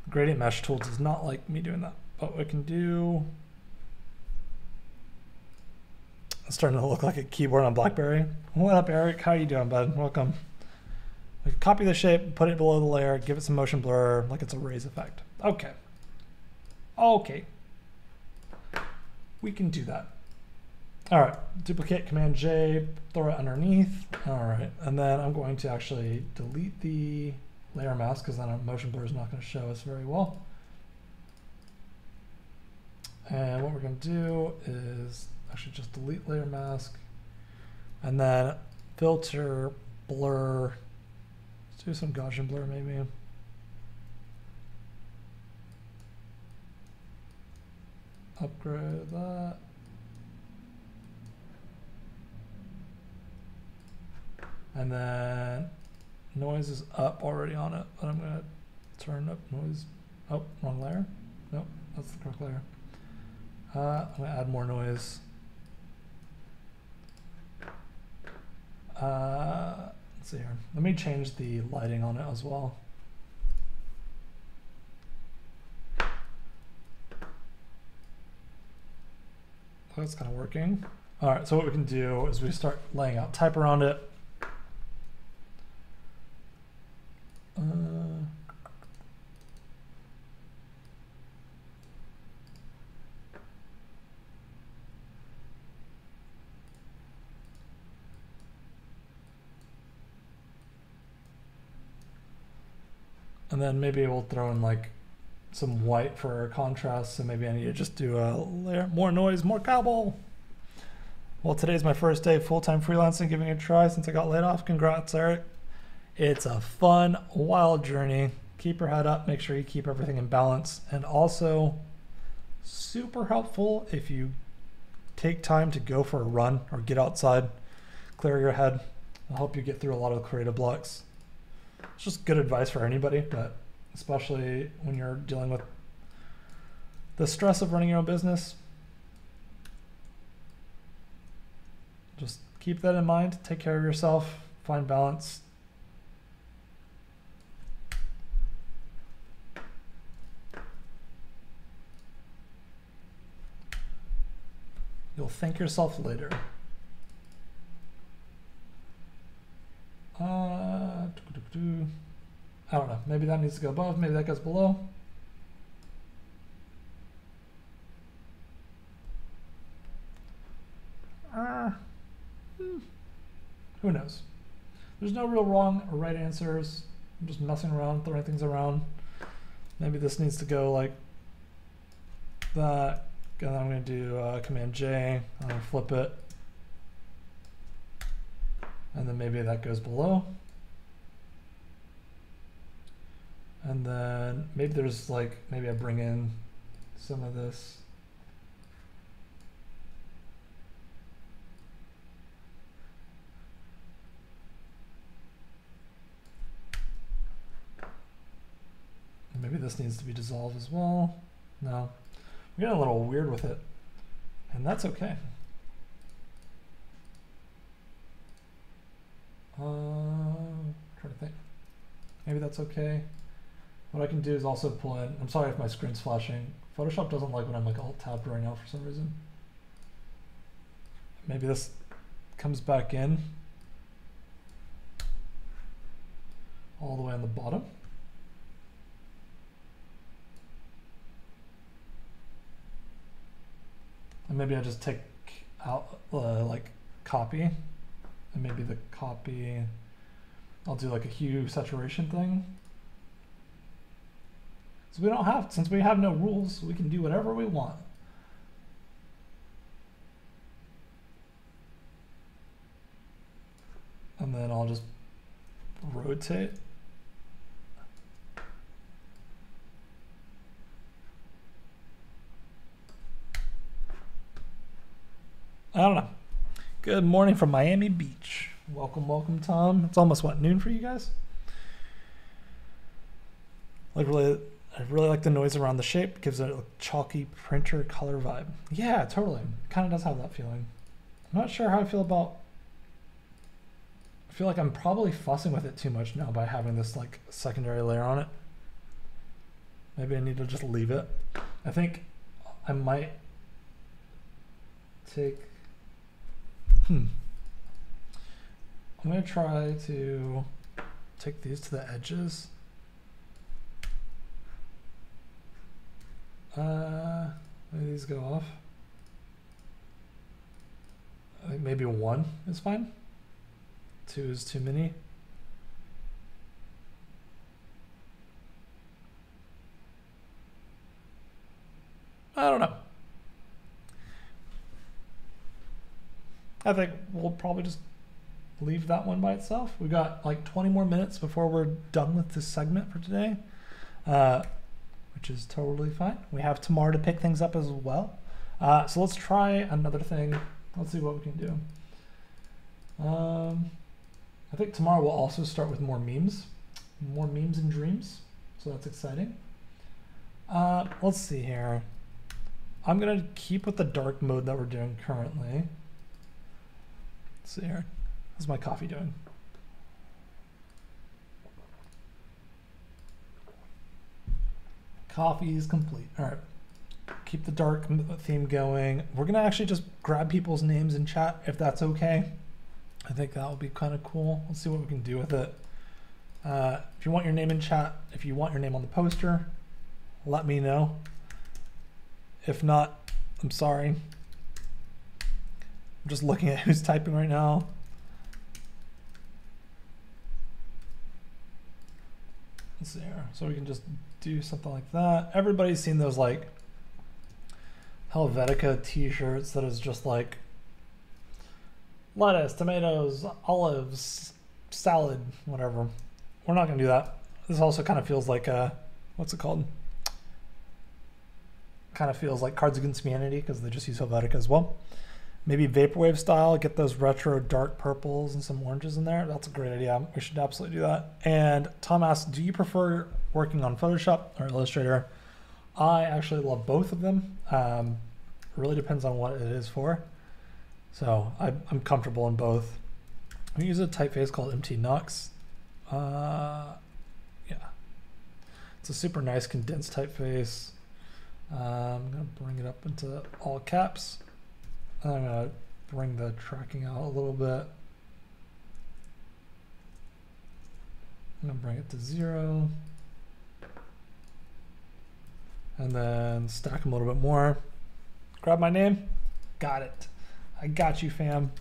Gradient Mesh Tool does not like me doing that, but we can do, it's starting to look like a keyboard on BlackBerry. What up, Eric? How you doing, bud? Welcome. We can copy the shape, put it below the layer, give it some motion blur, like it's a raise effect. Okay. Okay. We can do that. All right, duplicate, Command J, throw it underneath. All right, and then I'm going to actually delete the layer mask because then our motion blur is not going to show us very well. And what we're going to do is actually just delete layer mask and then filter, blur. Let's do some Gaussian blur maybe. Upgrade that. And then noise is up already on it, but I'm going to turn up noise. Oh, wrong layer. Nope, that's the correct layer. I'm going to add more noise. Let's see here. Let me change the lighting on it as well. That's kind of working. All right, so what we can do is we start laying out type around it. And then maybe we'll throw in like some white for contrast, so maybe I need to just do a layer, more noise, more cowbell. Well, today's my first day full-time freelancing, giving it a try since I got laid off. Congrats, Eric. It's a fun, wild journey. Keep your head up, make sure you keep everything in balance, and also super helpful if you take time to go for a run or get outside, clear your head. It'll help you get through a lot of the creative blocks. It's just good advice for anybody, but especially when you're dealing with the stress of running your own business. Just keep that in mind, take care of yourself, find balance. You'll thank yourself later. I don't know, maybe that needs to go above, maybe that goes below. Who knows? There's no real wrong or right answers. I'm just messing around, throwing things around. Maybe this needs to go like that. And then I'm going to do Command J. I'm going to flip it. And then maybe that goes below. And then maybe there's like, maybe I bring in some of this. Maybe this needs to be dissolved as well. No, we're getting a little weird with it, and that's okay. Trying to think. Maybe that's okay. What I can do is also pull in. I'm sorry if my screen's flashing. Photoshop doesn't like when I'm like alt tabbed right now for some reason. Maybe this comes back in all the way on the bottom. And maybe I just take out like copy, and maybe the copy, I'll do like a hue saturation thing. So we don't have, since we have no rules, we can do whatever we want. And then I'll just rotate. I don't know. Good morning from Miami Beach. Welcome, welcome, Tom. It's almost, what, noon for you guys? Like I really like the noise around the shape. Gives it a chalky printer color vibe. Yeah, totally. Kind of does have that feeling. I'm not sure how I feel about, I feel like I'm probably fussing with it too much now by having this like secondary layer on it. Maybe I need to just leave it. I think I might take, I'm gonna try to take these to the edges. Maybe these go off. I think maybe 1 is fine. 2 is too many. I don't know. I think we'll probably just leave that one by itself. We've got like 20 more minutes before we're done with this segment for today, which is totally fine. We have tomorrow to pick things up as well. So let's try another thing. Let's see what we can do. I think tomorrow we'll also start with more memes and dreams. So that's exciting. Let's see here. I'm gonna keep with the dark mode that we're doing currently. Let's see here. How's my coffee doing? Coffee is complete. All right. Keep the dark theme going. We're gonna actually just grab people's names in chat if that's okay. I think that would be kind of cool. Let's see what we can do with it. If you want your name in chat, if you want your name on the poster, let me know. If not, I'm sorry. I'm just looking at who's typing right now. let's see here. So we can just do something like that. Everybody's seen those like Helvetica t-shirts that is just like lettuce, tomatoes, olives, salad, whatever. We're not gonna do that. This also kind of feels like what's it called? Kind of feels like Cards Against Humanity because they just use Helvetica as well. Maybe vaporwave style, get those retro dark purples and some oranges in there. That's a great idea. We should absolutely do that. And Tom asks, do you prefer working on Photoshop or Illustrator? I actually love both of them. It really depends on what it is for. So I'm comfortable in both. We use a typeface called MT Nux. Yeah, it's a super nice condensed typeface. I'm gonna bring it up into all caps. I'm gonna bring the tracking out a little bit. I'm gonna bring it to 0. And then stack them a little bit more. Grab my name. Got it. I got you, fam.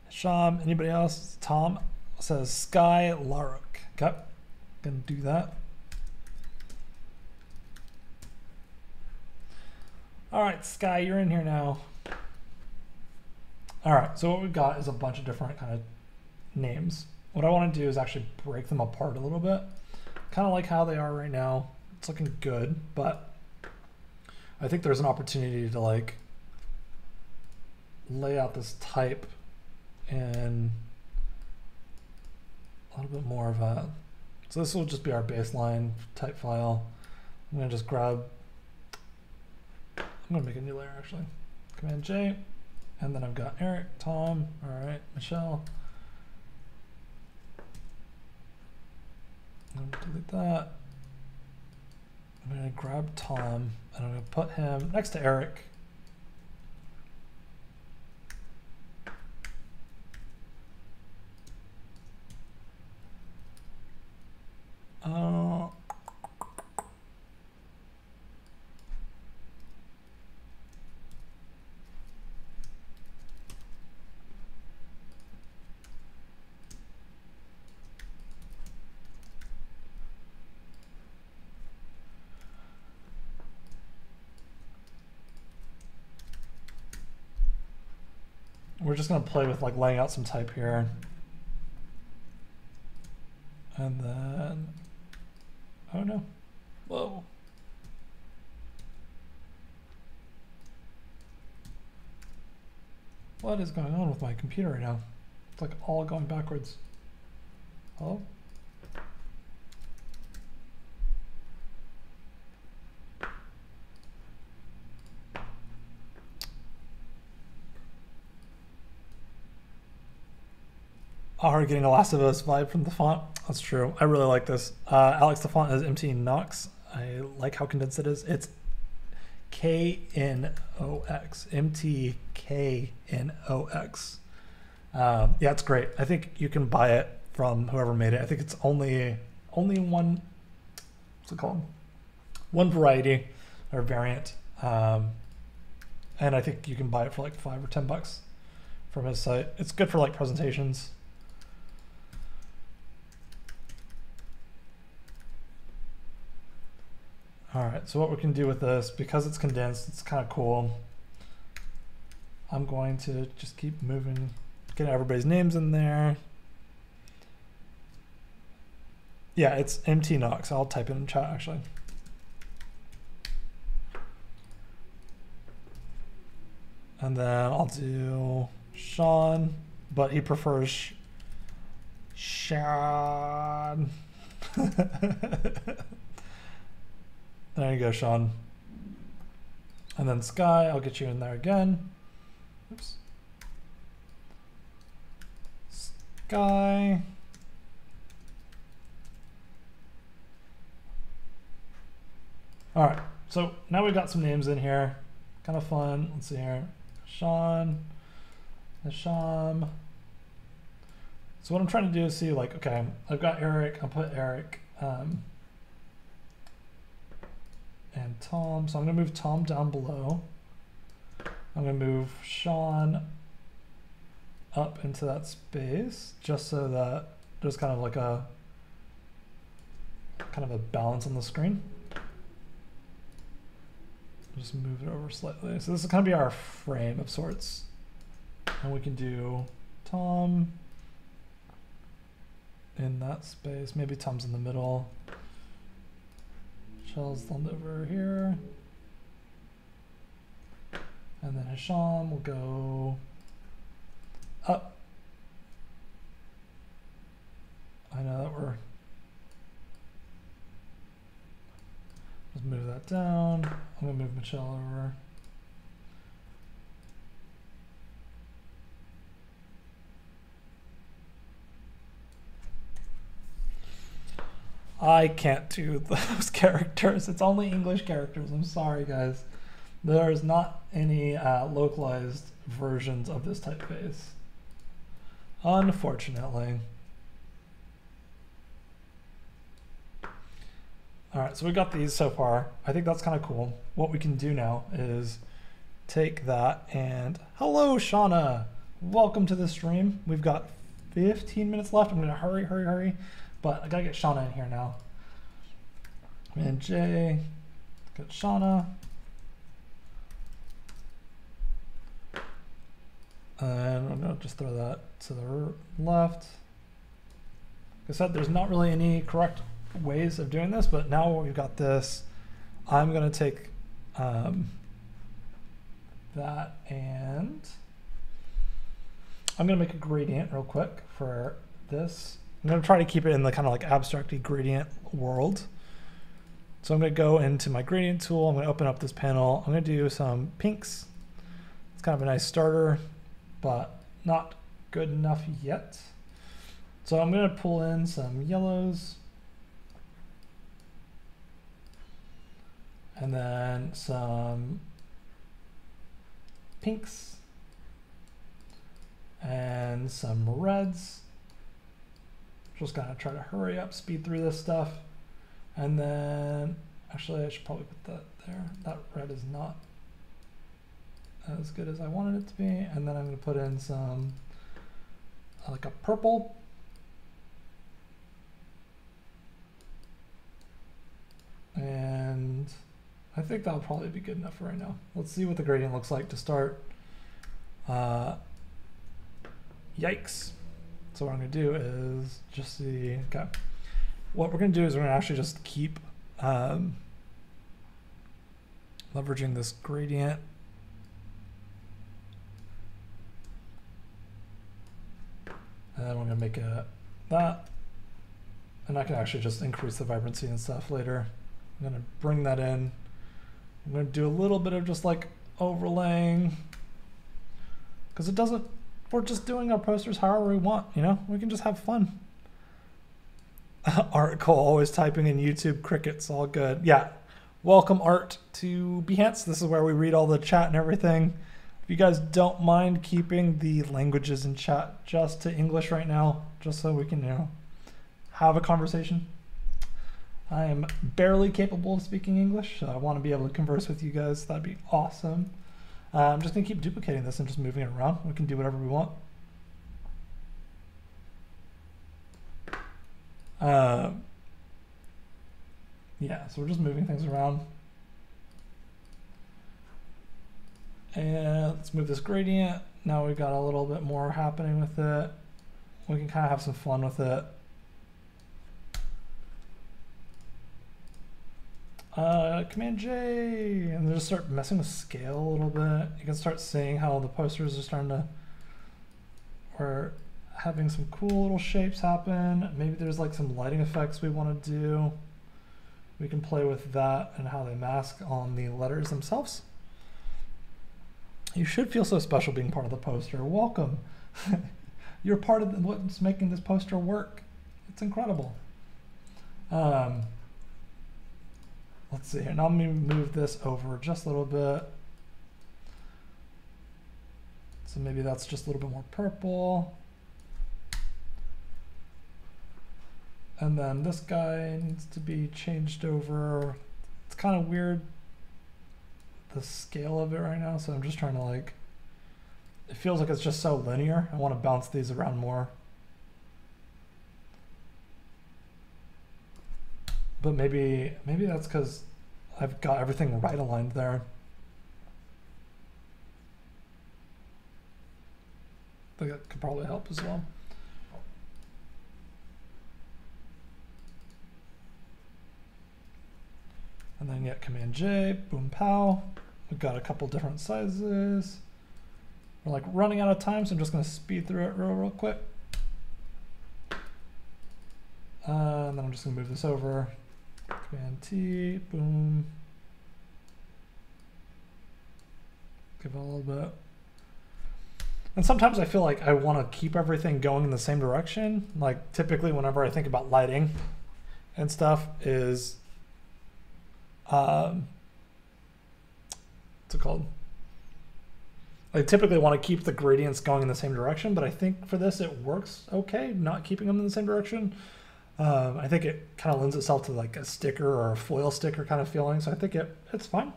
Sham, anybody else? Tom says Sky Laruk. Okay, gonna do that. All right, Sky, you're in here now. All right, so what we've got is a bunch of different kind of names. What I want to do is actually break them apart a little bit. Kind of like how they are right now. It's looking good, but I think there's an opportunity to like lay out this type in a little bit more of a, so this will just be our baseline type file. I'm gonna just grab, I'm gonna make a new layer actually. Command J, and then I've got Eric, Tom, all right, Michelle. I'm gonna delete that. I'm gonna grab Tom and I'm gonna put him next to Eric. We're just going to play with like laying out some type here. And then, oh no, whoa. What is going on with my computer right now? It's like all going backwards. Hello? Already getting a Last of Us vibe from the font. That's true. I really like this. Alex, the font is MT Knox. I like how condensed it is. It's KNOX. MTKNOX. Yeah, it's great. I think you can buy it from whoever made it. I think it's only one, what's it called? One variety or variant. And I think you can buy it for like $5 or $10 from his site. It's good for like presentations. All right, so what we can do with this, because it's condensed, it's kind of cool. I'm going to just keep moving, getting everybody's names in there. Yeah, it's MT Knox. I'll type it in chat actually. And then I'll do Sean, but he prefers Sean. There you go, Sean. And then Sky, I'll get you in there again. Oops. Sky. All right, so now we've got some names in here. Kind of fun. Let's see here. Sean, Hisham. So what I'm trying to do is see like, okay, I've got Eric, I'll put Eric. And Tom, so I'm gonna move Tom down below. I'm gonna move Sean up into that space just so that there's kind of like a kind of a balance on the screen. Just move it over slightly. So this is going to be our frame of sorts. And we can do Tom in that space. Maybe Tom's in the middle. Shell's over here. And then Hisham will go up. I know that we're, let's move that down. I'm gonna move Michelle over. I can't do those characters. It's only English characters. I'm sorry, guys. There's not any localized versions of this typeface, unfortunately. All right, so we got these so far. I think that's kind of cool. What we can do now is take that and, hello, Shauna. Welcome to the stream. We've got 15 minutes left. I'm gonna hurry. But I gotta get Shauna in here now. And Jay, get Shauna. And I'm gonna just throw that to the left. Like I said, there's not really any correct ways of doing this, but now we've got this. I'm gonna take that and I'm gonna make a gradient real quick for this. I'm gonna try to keep it in the kind of like abstract-y gradient world. So I'm gonna go into my gradient tool. I'm gonna open up this panel. I'm gonna do some pinks. It's kind of a nice starter, but not good enough yet. So I'm gonna pull in some yellows. And then some pinks. And some reds. Just gonna try to hurry up, speed through this stuff. And then, actually I should probably put that there. That red is not as good as I wanted it to be. And then I'm gonna put in some, like a purple. And I think that'll probably be good enough for right now. Let's see what the gradient looks like to start. Yikes. So what I'm going to do is just see, okay. What we're going to do is we're going to actually just keep leveraging this gradient. And then we're going to make that. And I can actually just increase the vibrancy and stuff later. I'm going to bring that in. I'm going to do a little bit of just like overlaying. Because it doesn't, we're just doing our posters however we want, you know? We can just have fun. Article always typing in YouTube crickets, all good. Yeah, welcome Art to Behance. This is where we read all the chat and everything. If you guys don't mind keeping the languages in chat just to English right now, just so we can, you know, have a conversation. I am barely capable of speaking English, so I want to be able to converse with you guys. That'd be awesome. I'm just going to keep duplicating this and just moving it around. We can do whatever we want. Yeah, so we're just moving things around. And let's move this gradient. Now we've got a little bit more happening with it. We can kind of have some fun with it. Command J, and just start messing with scale a little bit. You can start seeing how the posters are starting to, we're having some cool little shapes happen. Maybe there's like some lighting effects we want to do. We can play with that and how they mask on the letters themselves. You should feel so special being part of the poster. Welcome. You're part of what's making this poster work. It's incredible. Let's see here. Now let me move this over just a little bit. So maybe that's just a little bit more purple. And then this guy needs to be changed over. It's kind of weird, the scale of it right now. So I'm just trying to like, it feels like it's just so linear. I want to bounce these around more. But maybe that's because I've got everything right aligned there. I think that could probably help as well. And then Command J, boom, pow. We've got a couple different sizes. We're like running out of time, so I'm just gonna speed through it real quick. And then I'm just gonna move this over. Command T, boom. Give it a little bit. And sometimes I feel like I want to keep everything going in the same direction. Like typically whenever I think about lighting and stuff is, what's it called? I typically want to keep the gradients going in the same direction, but I think for this it works okay, not keeping them in the same direction. I think it kind of lends itself to like a sticker or a foil sticker kind of feeling, so I think it's fine.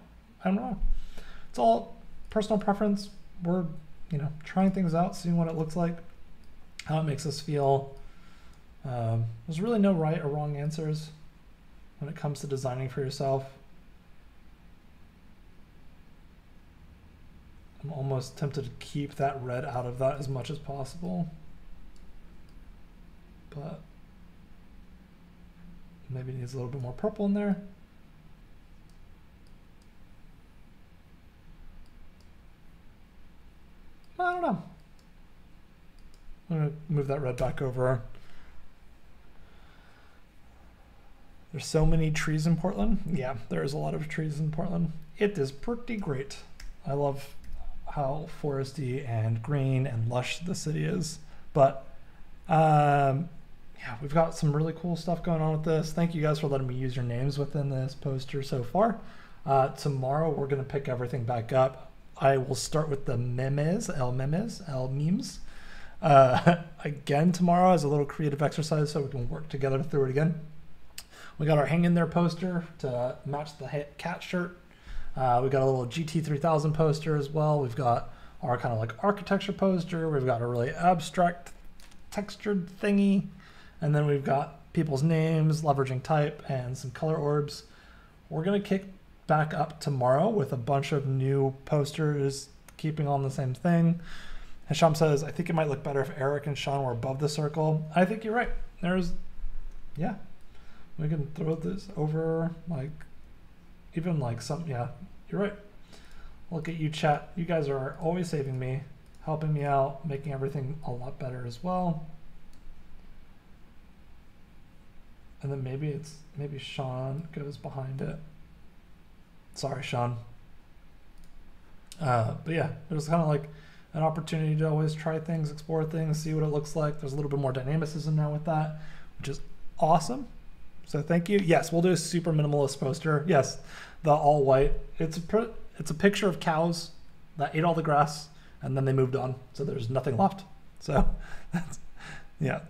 I don't know. It's all personal preference. We're trying things out, seeing what it looks like, how it makes us feel. There's really no right or wrong answers when it comes to designing for yourself. I'm almost tempted to keep that red out of that as much as possible, but maybe it needs a little bit more purple in there. I don't know. I'm gonna move that red back over. There's so many trees in Portland. Yeah, there's a lot of trees in Portland. It is pretty great. I love how foresty and green and lush the city is. But yeah, we've got some really cool stuff going on with this. Thank you guys for letting me use your names within this poster so far. Tomorrow we're gonna pick everything back up. I will start with the memes, L memes. Again tomorrow as a little creative exercise so we can work together through it again. We got our hang in there poster to match the cat shirt. We got a little GT3000 poster as well. We've got our kind of like architecture poster. We've got a really abstract textured thingy. And then we've got people's names, leveraging type, and some color orbs. We're gonna kick back up tomorrow with a bunch of new posters, keeping on the same thing. Hisham says, I think it might look better if Eric and Sean were above the circle. I think you're right. Yeah, we can throw this over like, even like some, yeah, you're right. Look at you, chat. You guys are always saving me, helping me out, making everything a lot better as well. And then maybe Sean goes behind it. Sorry, Sean. But yeah, it was kind of like an opportunity to always try things, explore things, see what it looks like. There's a little bit more dynamicism now with that, which is awesome. So thank you. Yes, we'll do a super minimalist poster. Yes, the all white. It's a picture of cows that ate all the grass and then they moved on. So there's nothing left. So that's, yeah.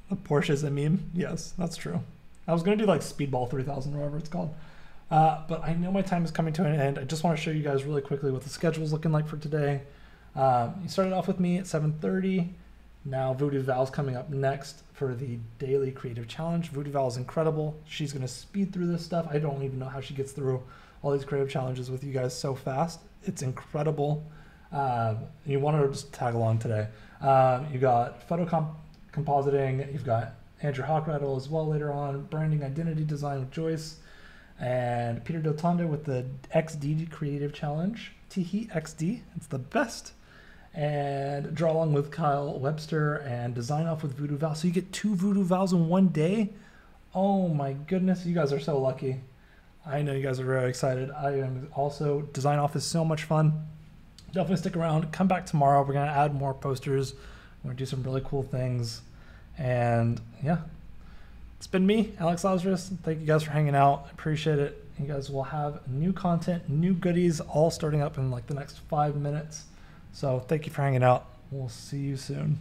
The Porsche is a meme. Yes, that's true. I was going to do like Speedball 3000 or whatever it's called. But I know my time is coming to an end. I just want to show you guys really quickly what the schedule is looking like for today. You started off with me at 7:30. Now Voodoo Val's coming up next for the daily creative challenge. Voodoo Val is incredible. She's going to speed through this stuff. I don't even know how she gets through all these creative challenges with you guys so fast. It's incredible. You want to just tag along today. You got photo compositing. You've got Andrew Hockrattle as well later on. Branding identity design with Joyce. And Peter Dotonda with the XD Creative Challenge. Teehee XD, it's the best. And draw along with Kyle Webster and design off with Voodoo Val. So you get 2 Voodoo Vals in one day. Oh my goodness, you guys are so lucky. I know you guys are very excited. I am also. Design off is so much fun. Definitely stick around. Come back tomorrow. We're gonna add more posters. We're gonna do some really cool things. And yeah. It's been me, Alex Lazaris. Thank you guys for hanging out. I appreciate it. You guys will have new content, new goodies, all starting up in like the next 5 minutes. So thank you for hanging out. We'll see you soon.